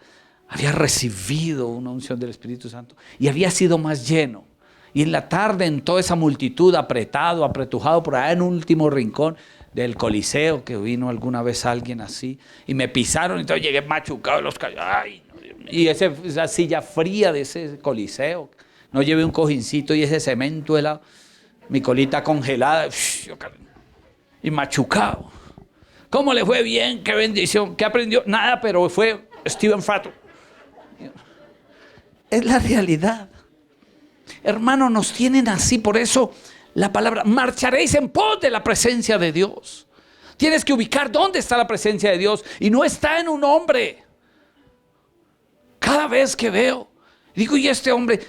había recibido una unción del Espíritu Santo y había sido más lleno. Y en la tarde, en toda esa multitud, apretujado por allá en un último rincón del Coliseo, que vino alguna vez alguien así, y me pisaron, y entonces llegué machucado de los callos. Ay, no, y esa silla fría de ese Coliseo, no llevé un cojincito y ese cemento helado, mi colita congelada, y machucado. ¿Cómo le fue bien? ¡Qué bendición! ¿Qué aprendió? Nada, pero fue Stephen Fatwo. Es la realidad. Hermano, nos tienen así, por eso la palabra, marcharéis en pos de la presencia de Dios. Tienes que ubicar dónde está la presencia de Dios y no está en un hombre. Cada vez que veo, digo, y este hombre,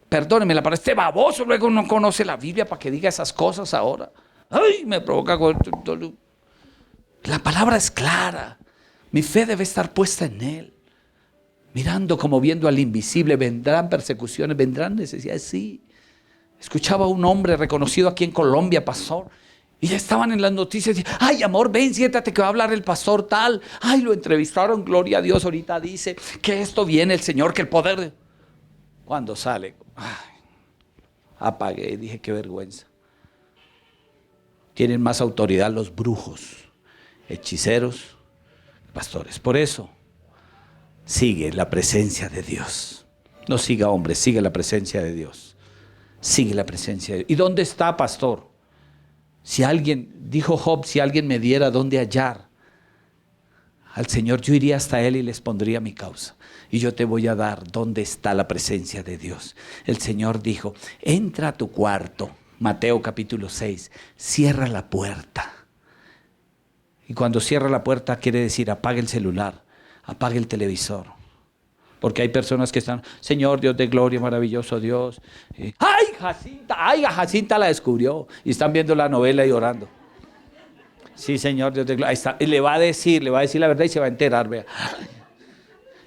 perdóneme, la palabra, este baboso, luego no conoce la Biblia para que diga esas cosas ahora. Ay, me provoca. La palabra es clara. Mi fe debe estar puesta en Él. Mirando como viendo al invisible, vendrán persecuciones, vendrán necesidades, sí. Escuchaba a un hombre reconocido aquí en Colombia, pastor, y ya estaban en las noticias, ay amor, ven, siéntate que va a hablar el pastor tal. Ay, lo entrevistaron, gloria a Dios, ahorita dice que esto viene el Señor, que el poder de... Cuando sale, apagué y dije, qué vergüenza. Tienen más autoridad los brujos, hechiceros, pastores. Por eso, sigue la presencia de Dios. No siga hombre, sigue la presencia de Dios. Sigue la presencia de Dios. ¿Y dónde está, pastor? Si alguien, dijo Job, si alguien me diera dónde hallar al Señor, yo iría hasta Él y les pondría mi causa. Y yo te voy a dar dónde está la presencia de Dios. El Señor dijo, entra a tu cuarto, Mateo capítulo 6, cierra la puerta. Y cuando cierra la puerta quiere decir apague el celular, apague el televisor. Porque hay personas que están, Señor Dios de gloria, maravilloso Dios. ¡Ay, Jacinta la descubrió! Y están viendo la novela y orando. Sí, Señor Dios de gloria. Ahí está. Y le va a decir la verdad y se va a enterar, vea.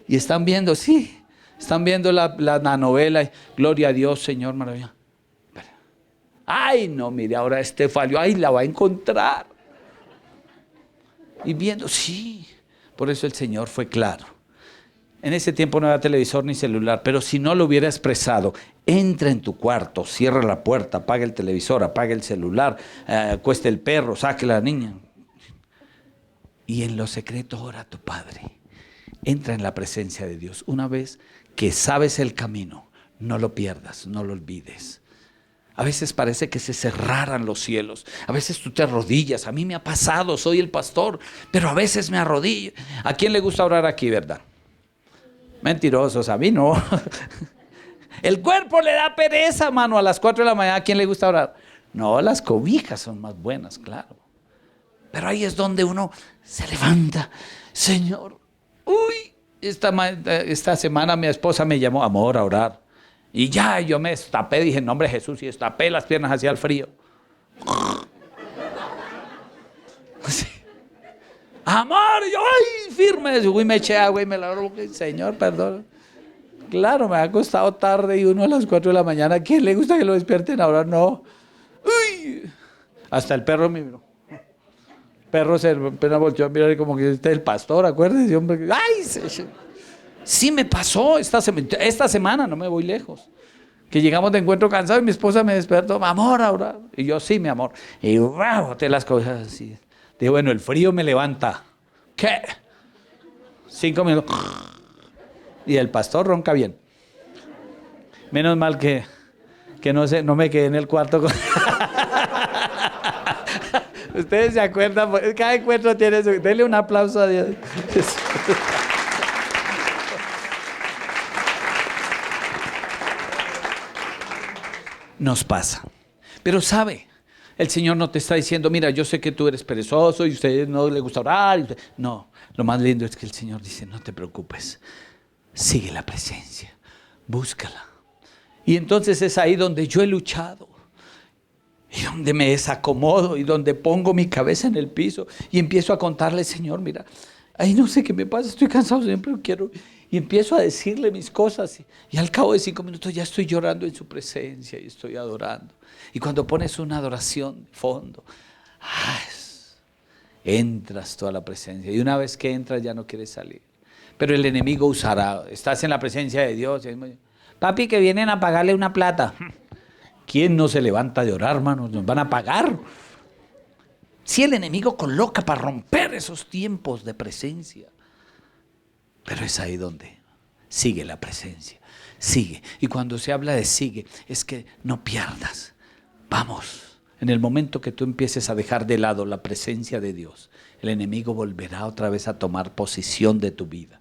Y están viendo, sí, están viendo la novela. Y, gloria a Dios, Señor, maravilloso. Ay, no, mire, ahora este falló. Ay, la va a encontrar. Y viendo, sí. Por eso el Señor fue claro. En ese tiempo no había televisor ni celular, pero si no lo hubiera expresado, entra en tu cuarto, cierra la puerta, apaga el televisor, apaga el celular, acuesta el perro, saque a la niña. Y en lo secreto ora a tu Padre. Entra en la presencia de Dios. Una vez que sabes el camino, no lo pierdas, no lo olvides. A veces parece que se cerraran los cielos. A veces tú te arrodillas. A mí me ha pasado, soy el pastor, pero a veces me arrodillo. ¿A quién le gusta orar aquí, verdad? Mentirosos, a mí no. El cuerpo le da pereza, mano, a las 4 de la mañana. ¿A quién le gusta orar? No, las cobijas son más buenas, claro. Pero ahí es donde uno se levanta. Señor, uy, esta semana mi esposa me llamó, amor, a orar. Y ya yo me destapé, dije, en nombre de Jesús, y destapé las piernas hacia el frío. Sí. Amor, yo, ay, firme. Uy, me eché agua y me la Señor, perdón. Claro, me ha acostado tarde y uno a las 4 de la mañana. ¿A quién le gusta que lo despierten ahora? No. Uy. Hasta el perro me miró. El perro se apenas volteó a mirar y como que este es el pastor, acuérdese, hombre. ¡Ay! Sí me pasó esta semana, no me voy lejos. Que llegamos de encuentro cansado y mi esposa me despertó, amor, ahora. Y yo, sí, mi amor. Y wow, boté las cosas así. Dije, bueno, el frío me levanta. ¿Qué? 5 minutos. Y el pastor ronca bien. Menos mal que no me quedé en el cuarto. Ustedes se acuerdan, cada encuentro tiene eso. Denle un aplauso a Dios. Nos pasa. Pero sabe, el Señor no te está diciendo, mira, yo sé que tú eres perezoso y a usted no le gusta orar. No, lo más lindo es que el Señor dice, no te preocupes, sigue la presencia, búscala. Y entonces es ahí donde yo he luchado, y donde me desacomodo, y donde pongo mi cabeza en el piso, y empiezo a contarle, Señor, mira, ay, no sé qué me pasa, estoy cansado siempre, quiero... Y empiezo a decirle mis cosas y al cabo de 5 minutos ya estoy llorando en su presencia y estoy adorando. Y cuando pones una adoración de fondo, entras tú a la presencia. Y una vez que entras ya no quieres salir. Pero el enemigo usará, estás en la presencia de Dios. Papi, que vienen a pagarle una plata. ¿Quién no se levanta de orar, hermanos? ¿Nos van a pagar? Si el enemigo coloca para romper esos tiempos de presencia. Pero es ahí donde sigue la presencia, sigue. Y cuando se habla de sigue, es que no pierdas. Vamos, en el momento que tú empieces a dejar de lado la presencia de Dios, el enemigo volverá otra vez a tomar posición de tu vida.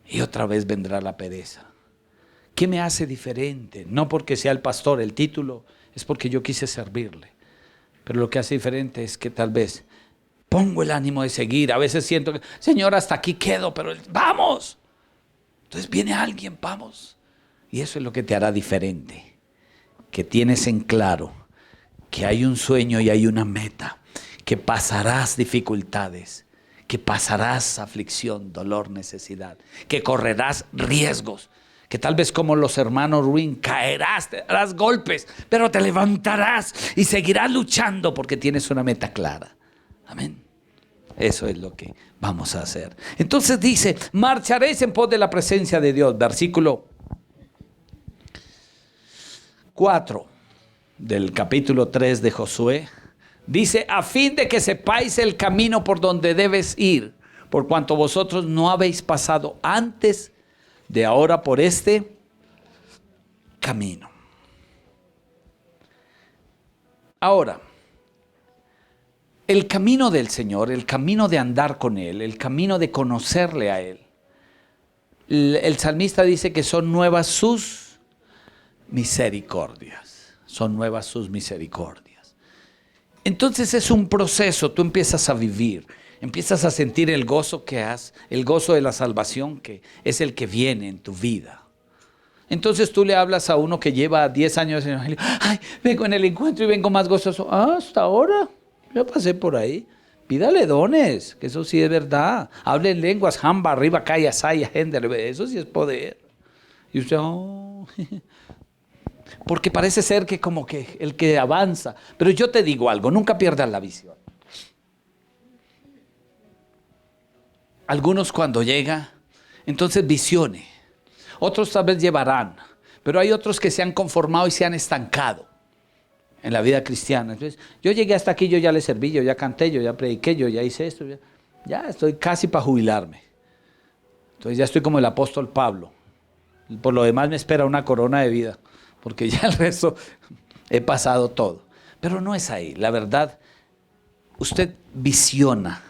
Y otra vez vendrá la pereza. ¿Qué me hace diferente? No porque sea el pastor, el título es porque yo quise servirle. Pero lo que hace diferente es que tal vez... pongo el ánimo de seguir. A veces siento que, Señor, hasta aquí quedo, pero ¡vamos! Entonces viene alguien, vamos. Y eso es lo que te hará diferente. Que tienes en claro que hay un sueño y hay una meta. Que pasarás dificultades. Que pasarás aflicción, dolor, necesidad. Que correrás riesgos. Que tal vez como los hermanos Ruin caerás, te darás golpes, pero te levantarás y seguirás luchando porque tienes una meta clara. Amén. Eso es lo que vamos a hacer. Entonces dice, marcharéis en pos de la presencia de Dios. Versículo 4 del capítulo 3 de Josué. Dice, a fin de que sepáis el camino por donde debes ir, por cuanto vosotros no habéis pasado antes de ahora por este camino. Ahora, el camino del Señor, el camino de andar con Él, el camino de conocerle a Él. El salmista dice que son nuevas sus misericordias. Son nuevas sus misericordias. Entonces es un proceso, tú empiezas a vivir, empiezas a sentir el gozo que has, el gozo de la salvación que es el que viene en tu vida. Entonces tú le hablas a uno que lleva 10 años en el evangelio, ay, vengo en el encuentro y vengo más gozoso. Hasta ahora. Yo pasé por ahí. Pídale dones, que eso sí es verdad. Hable en lenguas, jamba, arriba, calla, saya, gender, eso sí es poder. Y usted, oh. Porque parece ser que como que el que avanza. Pero yo te digo algo, nunca pierdas la visión. Algunos cuando llega, entonces visione. Otros tal vez llevarán. Pero hay otros que se han conformado y se han estancado en la vida cristiana. Entonces, yo llegué hasta aquí, yo ya le serví, yo ya canté, yo ya prediqué, yo ya hice esto, ya estoy casi para jubilarme. Entonces ya estoy como el apóstol Pablo. Por lo demás me espera una corona de vida, porque ya el resto he pasado todo. Pero no es ahí, la verdad, usted visiona,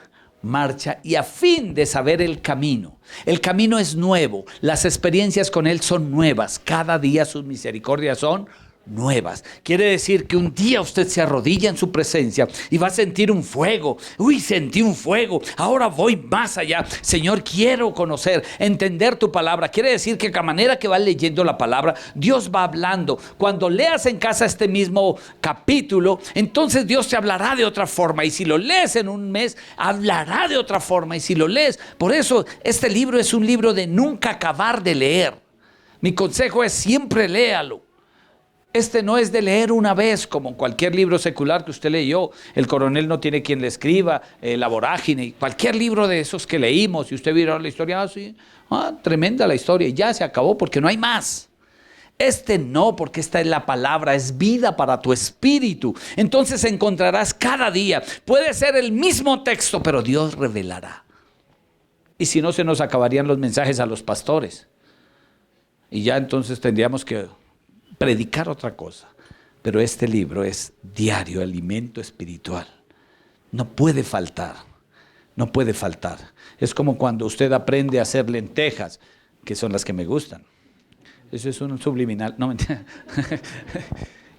marcha y a fin de saber el camino es nuevo, las experiencias con Él son nuevas, cada día sus misericordias son nuevas. Quiere decir que un día usted se arrodilla en su presencia y va a sentir un fuego. Uy, sentí un fuego. Ahora voy más allá. Señor, quiero conocer, entender tu palabra. Quiere decir que a manera que va leyendo la palabra, Dios va hablando. Cuando leas en casa este mismo capítulo, entonces Dios te hablará de otra forma. Y si lo lees en un mes, hablará de otra forma. Y si lo lees, por eso este libro es un libro de nunca acabar de leer. Mi consejo es siempre léalo. Este no es de leer una vez como cualquier libro secular que usted leyó. El Coronel no tiene quien le escriba, La Vorágine, cualquier libro de esos que leímos. Y usted vio la historia, sí, tremenda la historia, y ya se acabó porque no hay más. Este no, porque esta es la palabra, es vida para tu espíritu. Entonces encontrarás cada día. Puede ser el mismo texto, pero Dios revelará. Y si no, se nos acabarían los mensajes a los pastores. Y ya entonces tendríamos que predicar otra cosa. Pero este libro es diario, alimento espiritual. No puede faltar. No puede faltar. Es como cuando usted aprende a hacer lentejas, que son las que me gustan. Eso es un subliminal. No, mentira.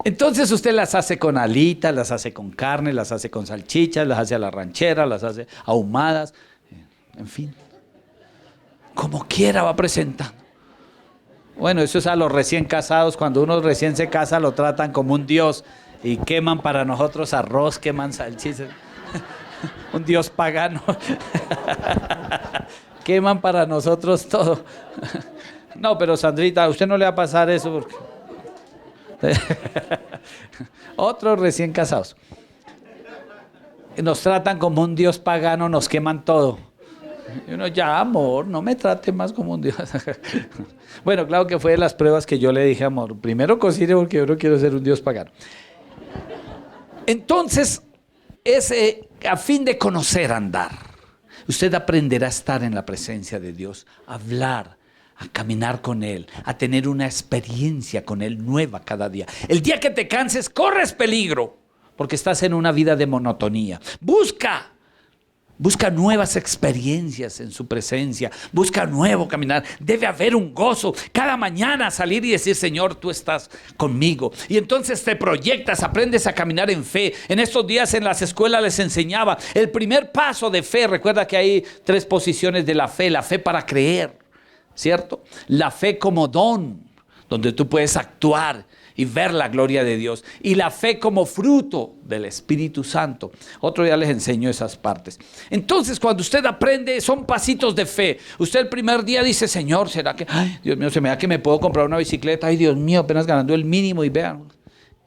Entonces usted las hace con alitas, las hace con carne, las hace con salchichas, las hace a la ranchera, las hace ahumadas. En fin. Como quiera va presentando. Bueno, eso es a los recién casados. Cuando uno recién se casa lo tratan como un dios y queman para nosotros arroz, queman salchichas. Un dios pagano. Queman para nosotros todo. No, pero Sandrita, a usted no le va a pasar eso porque... Otros recién casados. Nos tratan como un dios pagano, nos queman todo. Y uno, ya, amor, no me trate más como un dios. Bueno, claro que fue de las pruebas que yo le dije, amor, primero cocine porque yo no quiero ser un dios pagano. Entonces, a fin de conocer andar, usted aprenderá a estar en la presencia de Dios, a hablar, a caminar con Él, a tener una experiencia con Él nueva cada día. El día que te canses, corres peligro, porque estás en una vida de monotonía. Busca nuevas experiencias en su presencia. Busca nuevo caminar. Debe haber un gozo. Cada mañana salir y decir, Señor, tú estás conmigo. Y entonces te proyectas, aprendes a caminar en fe. En estos días en las escuelas les enseñaba el primer paso de fe. Recuerda que hay 3 posiciones de la fe. La fe para creer, ¿cierto? La fe como don, donde tú puedes actuar y ver la gloria de Dios. Y la fe como fruto del Espíritu Santo. Otro día les enseño esas partes. Entonces, cuando usted aprende, son pasitos de fe. Usted el primer día dice, Señor, ¿será que, ay, Dios mío, se me da que me puedo comprar una bicicleta? Ay, Dios mío, apenas ganando el mínimo y vean.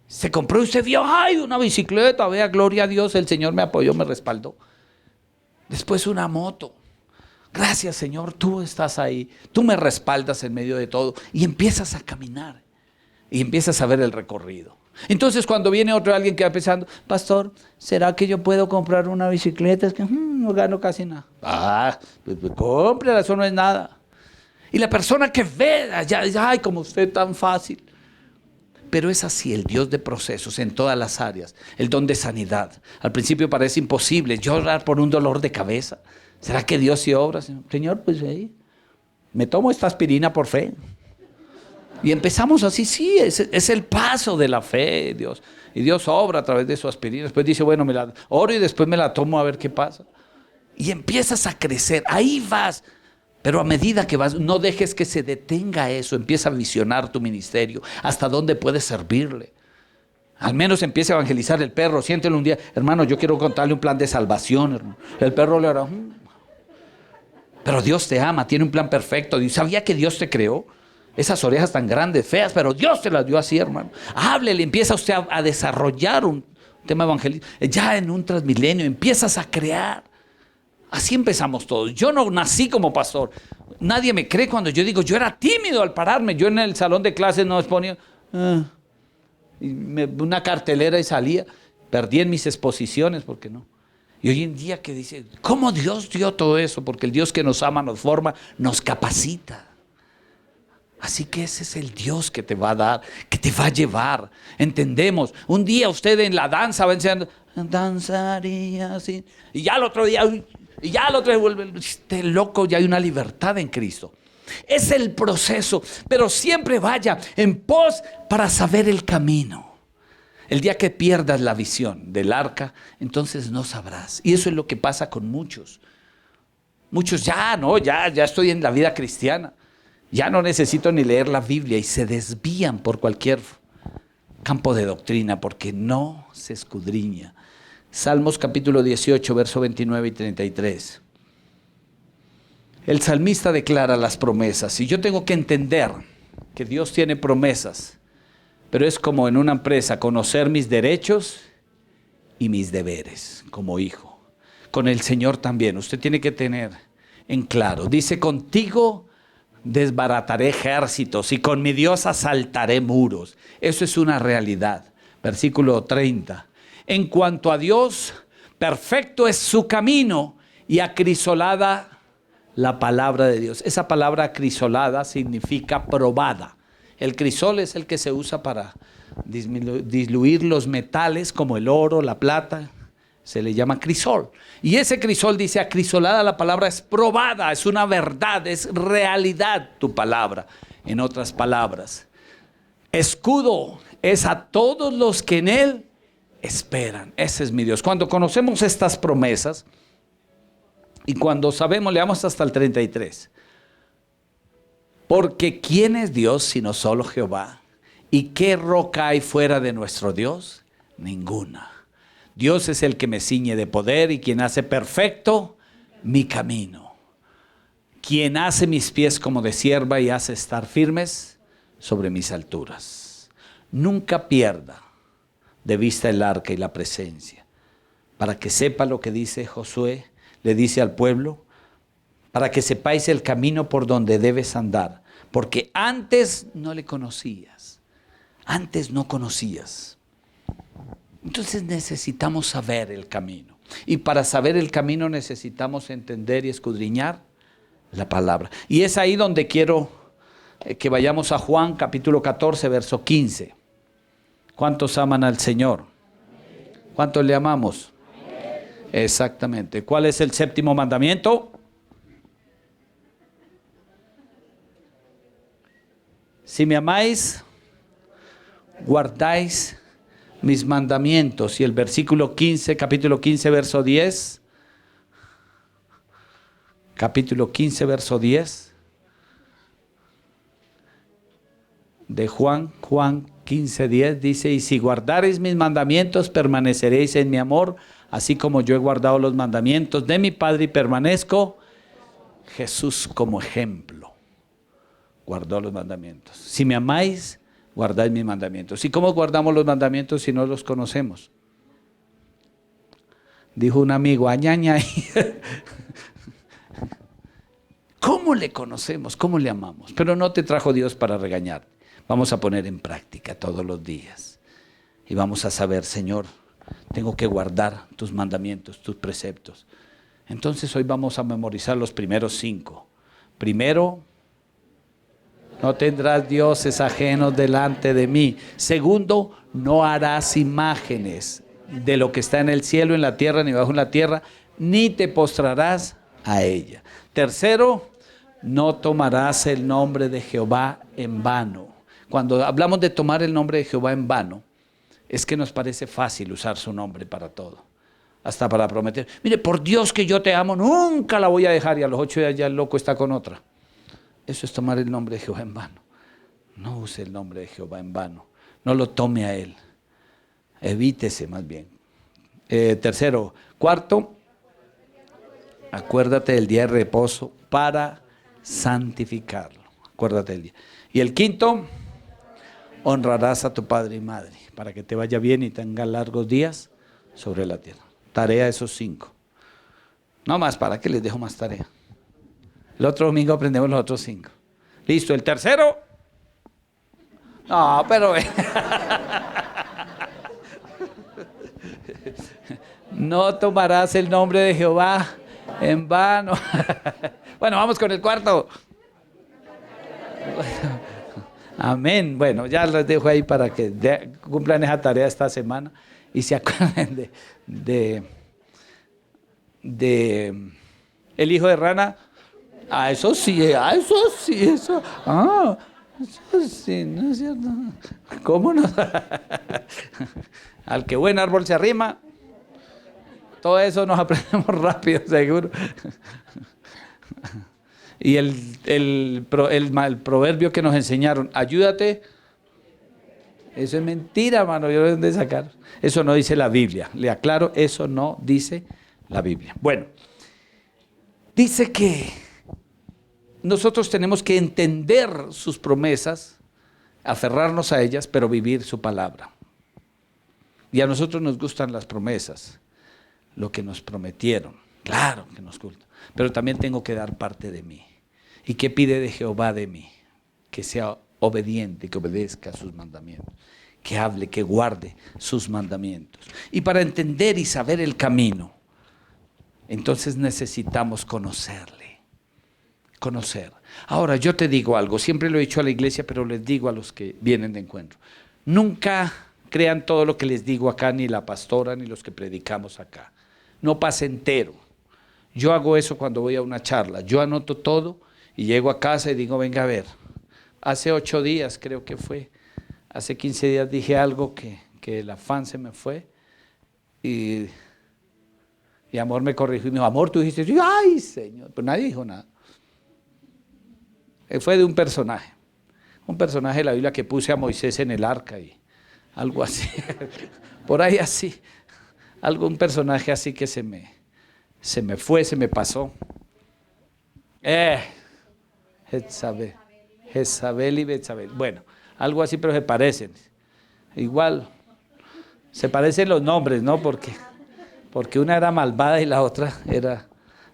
Se compró y usted vio, ay, una bicicleta, vea, gloria a Dios, el Señor me apoyó, me respaldó. Después una moto. Gracias, Señor, tú estás ahí. Tú me respaldas en medio de todo. Y empiezas a caminar. Y empiezas a ver el recorrido. Entonces cuando viene alguien que va pensando, pastor, ¿será que yo puedo comprar una bicicleta? Es que no gano casi nada. Pues cómprala, eso no es nada. Y la persona que ve allá dice, ay, como usted tan fácil. Pero es así, el Dios de procesos en todas las áreas. El don de sanidad. Al principio parece imposible. Yo orar por un dolor de cabeza. ¿Será que Dios sí obra? Señor, pues ahí me tomo esta aspirina por fe. Y empezamos así, sí, es el paso de la fe, Dios. Y Dios obra a través de su aspirina. Después dice, bueno, me la oro y después me la tomo a ver qué pasa. Y empiezas a crecer, ahí vas. Pero a medida que vas, no dejes que se detenga eso. Empieza a visionar tu ministerio, hasta dónde puedes servirle. Al menos empieza a evangelizar el perro. Siéntelo un día, hermano, yo quiero contarle un plan de salvación, hermano. El perro le hará, pero Dios te ama, tiene un plan perfecto. ¿Y sabía que Dios te creó? Esas orejas tan grandes, feas, pero Dios te las dio así, hermano. Háblele, empieza usted a desarrollar un tema evangelístico. Ya en un transmilenio empiezas a crear. Así empezamos todos. Yo no nací como pastor. Nadie me cree cuando yo digo, yo era tímido al pararme. Yo en el salón de clases no exponía una cartelera y salía. Perdí en mis exposiciones, porque no. Y hoy en día que dice, ¿cómo Dios dio todo eso? Porque el Dios que nos ama, nos forma, nos capacita. Así que ese es el Dios que te va a dar, que te va a llevar. Entendemos. Un día usted en la danza va enseñando, danzaría así. Y ya el otro día vuelve, este loco, ya hay una libertad en Cristo. Es el proceso, pero siempre vaya en pos para saber el camino. El día que pierdas la visión del arca, entonces no sabrás. Y eso es lo que pasa con muchos. Muchos ya estoy en la vida cristiana. Ya no necesito ni leer la Biblia y se desvían por cualquier campo de doctrina porque no se escudriña. Salmos capítulo 18, verso 29 y 33. El salmista declara las promesas y yo tengo que entender que Dios tiene promesas, pero es como en una empresa, conocer mis derechos y mis deberes como hijo. Con el Señor también, usted tiene que tener en claro. Dice, contigo desbarataré ejércitos y con mi Dios asaltaré muros. Eso es una realidad. Versículo 30. En cuanto a Dios, perfecto es su camino y acrisolada la palabra de Dios. Esa palabra acrisolada significa probada. El crisol es el que se usa para diluir los metales como el oro, la plata. Se le llama crisol. Y ese crisol dice acrisolada, la palabra es probada, es una verdad, es realidad tu palabra. En otras palabras, escudo es a todos los que en él esperan. Ese es mi Dios. Cuando conocemos estas promesas y cuando sabemos, leamos hasta el 33. Porque ¿quién es Dios sino solo Jehová? ¿Y qué roca hay fuera de nuestro Dios? Ninguna. Dios es el que me ciñe de poder y quien hace perfecto mi camino. Quien hace mis pies como de sierva y hace estar firmes sobre mis alturas. Nunca pierda de vista el arca y la presencia. Para que sepa lo que dice Josué, le dice al pueblo, para que sepáis el camino por donde debes andar. Porque antes no le conocías. Antes no conocías. Entonces necesitamos saber el camino. Y para saber el camino necesitamos entender y escudriñar la palabra. Y es ahí donde quiero que vayamos a Juan capítulo 14, verso 15. ¿Cuántos aman al Señor? ¿Cuántos le amamos? Exactamente. ¿Cuál es el séptimo mandamiento? Si me amáis, guardáis mis mandamientos. Y el versículo 15, capítulo 15, verso 10. Capítulo 15, verso 10. De Juan 15, 10 dice, y si guardareis mis mandamientos, permaneceréis en mi amor, así como yo he guardado los mandamientos de mi Padre y permanezco. Jesús como ejemplo guardó los mandamientos. Si me amáis, guardáis mis mandamientos. ¿Y cómo guardamos los mandamientos si no los conocemos? Dijo un amigo, añaña. ¿Cómo le conocemos? ¿Cómo le amamos? Pero no te trajo Dios para regañar. Vamos a poner en práctica todos los días. Y vamos a saber, Señor, tengo que guardar tus mandamientos, tus preceptos. Entonces hoy vamos a memorizar los primeros 5. Primero, no tendrás dioses ajenos delante de mí. Segundo, no harás imágenes de lo que está en el cielo, en la tierra, ni bajo en la tierra, ni te postrarás a ella. Tercero, no tomarás el nombre de Jehová en vano. Cuando hablamos de tomar el nombre de Jehová en vano, es que nos parece fácil usar su nombre para todo. Hasta para prometer, mire, por Dios que yo te amo, nunca la voy a dejar, y a los 8 días ya el loco está con otra. Eso es tomar el nombre de Jehová en vano. No use el nombre de Jehová en vano. No lo tome a él. Evítese más bien. Tercero. Cuarto, acuérdate del día de reposo para santificarlo. Acuérdate del día. Y el quinto, honrarás a tu padre y madre para que te vaya bien y tengas largos días sobre la tierra. Tarea esos 5. No más, ¿para qué les dejo más tarea? El otro domingo aprendemos los otros 5. Listo, el tercero. No, pero no tomarás el nombre de Jehová en vano. Bueno, vamos con el cuarto. Amén. Bueno, ya les dejo ahí para que cumplan esa tarea esta semana y se acuerden de el hijo de rana. Eso sí, eso sí. Eso sí, ¿no es cierto? ¿Cómo no? Al que buen árbol se arrima. Todo eso nos aprendemos rápido, seguro. Y el proverbio que nos enseñaron, ayúdate. Eso es mentira, hermano. Yo de sacar. Eso no dice la Biblia. Le aclaro, eso no dice la Biblia. Bueno, dice que nosotros tenemos que entender sus promesas aferrarnos a ellas, pero vivir su palabra. Y a nosotros nos gustan las promesas, lo que nos prometieron, claro que nos gusta, pero también tengo que dar parte de mí. ¿Y qué pide de Jehová de mí? Que sea obediente, que obedezca a sus mandamientos, que hable, que guarde sus mandamientos. Y para entender y saber el camino, entonces necesitamos conocerle, conocer. Ahora, yo te digo algo, siempre lo he dicho a la iglesia, pero les digo a los que vienen de encuentro. Nunca crean todo lo que les digo acá, ni la pastora, ni los que predicamos acá. No pase entero. Yo hago eso cuando voy a una charla. Yo anoto todo y llego a casa y digo, venga a ver. Hace 8 días creo que fue, hace 15 días dije algo que el afán se me fue y Amor me corrigió y me dijo, Amor, tú dijiste, ay Señor, pero nadie dijo nada. Fue de un personaje de la Biblia que puse a Moisés en el arca y algo así, por ahí así, un personaje así que se me fue, se me pasó. Jezabel y Betsabé. Bueno, algo así, pero se parecen. Igual, se parecen los nombres, ¿no? Porque una era malvada y la otra era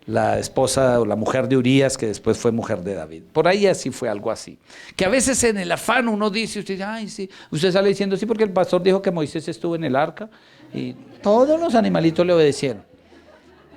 la esposa o la mujer de Urías, que después fue mujer de David. Por ahí así fue, algo así. Que a veces en el afán uno dice, usted dice, ay, sí. Usted sale diciendo, sí, porque el pastor dijo que Moisés estuvo en el arca y todos los animalitos le obedecieron.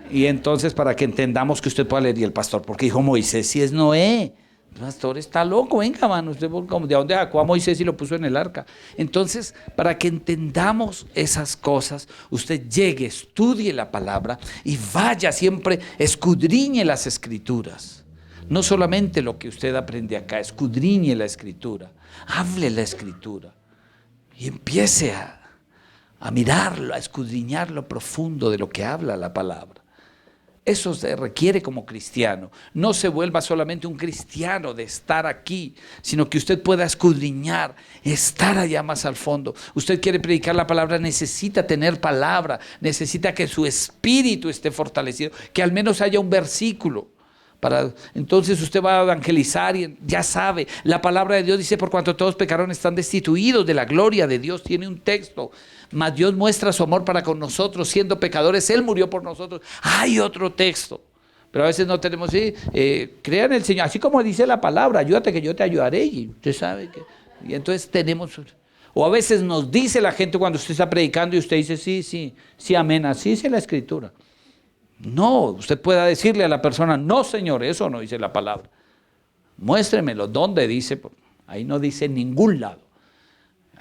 Y entonces, para que entendamos que usted pueda leer, y el pastor, porque dijo Moisés, si es Noé. El pastor está loco, venga, mano, usted ¿de dónde sacó a Moisés y lo puso en el arca? Entonces, para que entendamos esas cosas, usted llegue, estudie la palabra y vaya siempre, escudriñe las escrituras. No solamente lo que usted aprende acá, escudriñe la escritura, hable la escritura y empiece a mirarlo, a escudriñar lo profundo de lo que habla la palabra. Eso se requiere como cristiano. No se vuelva solamente un cristiano de estar aquí, sino que usted pueda escudriñar, estar allá más al fondo. Usted quiere predicar la palabra, necesita tener palabra, necesita que su espíritu esté fortalecido, que al menos haya un versículo. Entonces usted va a evangelizar y ya sabe, la palabra de Dios dice, por cuanto todos pecaron están destituidos de la gloria de Dios. Tiene un texto, mas Dios muestra su amor para con nosotros, siendo pecadores, Él murió por nosotros. Hay otro texto, pero a veces no tenemos, crea en el Señor, así como dice la palabra, ayúdate que yo te ayudaré, y usted sabe que, y entonces tenemos, o a veces nos dice la gente cuando usted está predicando y usted dice, sí, amén, así dice la escritura. No, usted pueda decirle a la persona, no Señor, eso no dice la palabra. Muéstremelo, ¿dónde dice? Ahí no dice en ningún lado.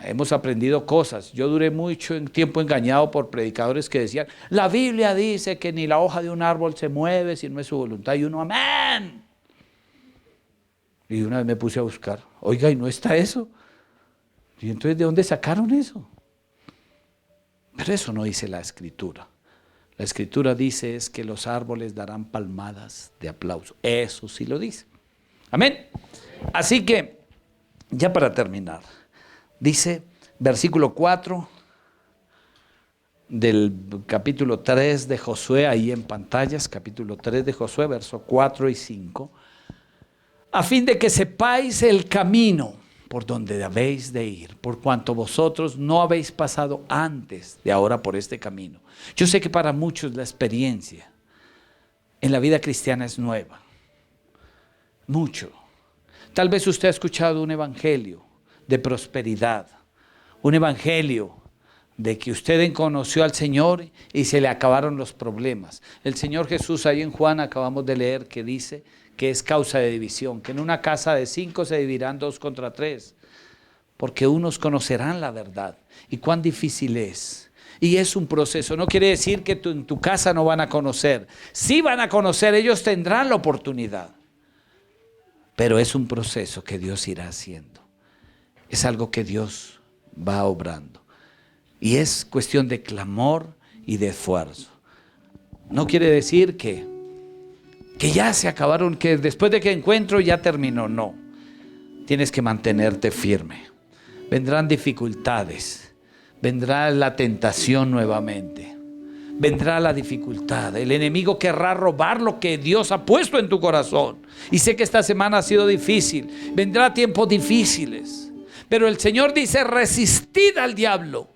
Hemos aprendido cosas. Yo duré mucho tiempo engañado por predicadores que decían, la Biblia dice que ni la hoja de un árbol se mueve si no es su voluntad. Y uno, amén. Y una vez me puse a buscar, oiga, ¿y no está eso? Y entonces, ¿de dónde sacaron eso? Pero eso no dice la escritura. La escritura dice es que los árboles darán palmadas de aplauso. Eso sí lo dice. Amén. Así que, ya para terminar, dice versículo 4 del capítulo 3 de Josué, ahí en pantallas, capítulo 3 de Josué, versos 4 y 5. A fin de que sepáis el camino por donde habéis de ir, por cuanto vosotros no habéis pasado antes de ahora por este camino. Yo sé que para muchos la experiencia en la vida cristiana es nueva, mucho. Tal vez usted ha escuchado un evangelio de prosperidad, un evangelio de que usted conoció al Señor y se le acabaron los problemas. El Señor Jesús ahí en Juan acabamos de leer que dice que es causa de división, que en una casa de 5 se dividirán 2 contra 3, porque unos conocerán la verdad. Y cuán difícil es. Y es un proceso, no quiere decir que en tu casa no van a conocer. Sí van a conocer, ellos tendrán la oportunidad. Pero es un proceso que Dios irá haciendo. Es algo que Dios va obrando. Y es cuestión de clamor y de esfuerzo. No quiere decir que ya se acabaron, que después de que encuentro ya terminó. No, tienes que mantenerte firme. Vendrán dificultades, vendrá la tentación nuevamente, vendrá la dificultad. El enemigo querrá robar lo que Dios ha puesto en tu corazón. Y sé que esta semana ha sido difícil, vendrá tiempos difíciles, Pero el Señor dice, resistid al diablo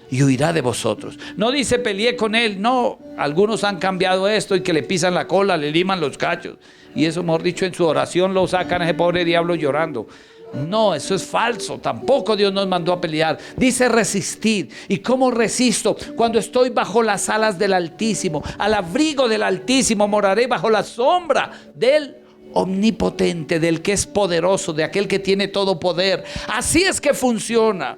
y huirá de vosotros. No dice peleé con él, no. Algunos han cambiado esto y que le pisan la cola, le liman los cachos. Y eso, mejor dicho, en su oración lo sacan a ese pobre diablo llorando. No, eso es falso. Tampoco Dios nos mandó a pelear. Dice resistir. ¿Y cómo resisto? Cuando estoy bajo las alas del Altísimo, al abrigo del Altísimo, moraré bajo la sombra del Omnipotente, del que es poderoso, de aquel que tiene todo poder. Así es que funciona.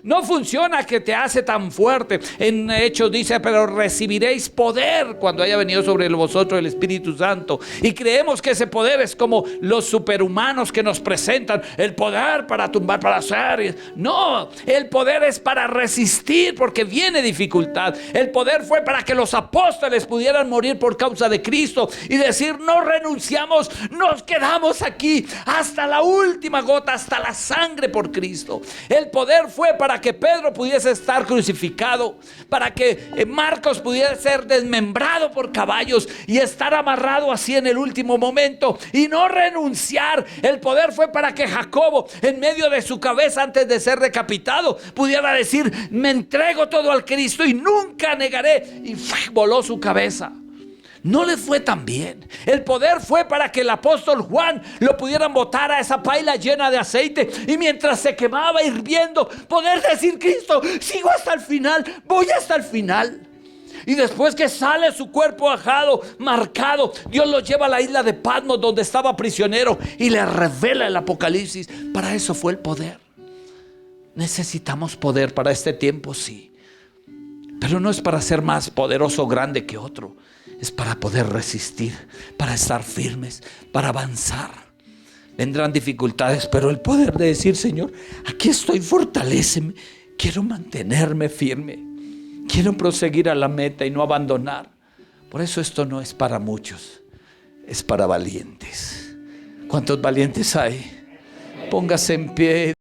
No funciona que te hace tan fuerte. En Hechos dice, pero recibiréis poder cuando haya venido sobre vosotros el Espíritu Santo. Y creemos que ese poder es como los superhumanos que nos presentan, el poder para tumbar, para hacer. No, el poder es para resistir porque viene dificultad. El poder fue para que los apóstoles pudieran morir por causa de Cristo y decir, no renunciamos, nos quedamos aquí hasta la última gota, hasta la sangre por Cristo. El poder fue para que Pedro pudiese estar crucificado, para que Marcos pudiera ser desmembrado por caballos y estar amarrado así en el último momento y no renunciar. El poder fue para que Jacobo, en medio de su cabeza antes de ser decapitado, pudiera decir, me entrego todo al Cristo y nunca negaré, y voló su cabeza. No le fue tan bien. El poder fue para que el apóstol Juan lo pudieran botar a esa paila llena de aceite y mientras se quemaba hirviendo poder decir, Cristo, sigo hasta el final, voy hasta el final. Y después que sale su cuerpo ajado, marcado, Dios lo lleva a la isla de Patmos donde estaba prisionero y le revela el Apocalipsis. Para eso fue el poder. Necesitamos poder para este tiempo, sí, pero no es para ser más poderoso o grande que otro. Es para poder resistir, para estar firmes, para avanzar. Vendrán dificultades, pero el poder de decir, Señor, aquí estoy, fortaléceme. Quiero mantenerme firme. Quiero proseguir a la meta y no abandonar. Por eso esto no es para muchos, es para valientes. ¿Cuántos valientes hay? Póngase en pie.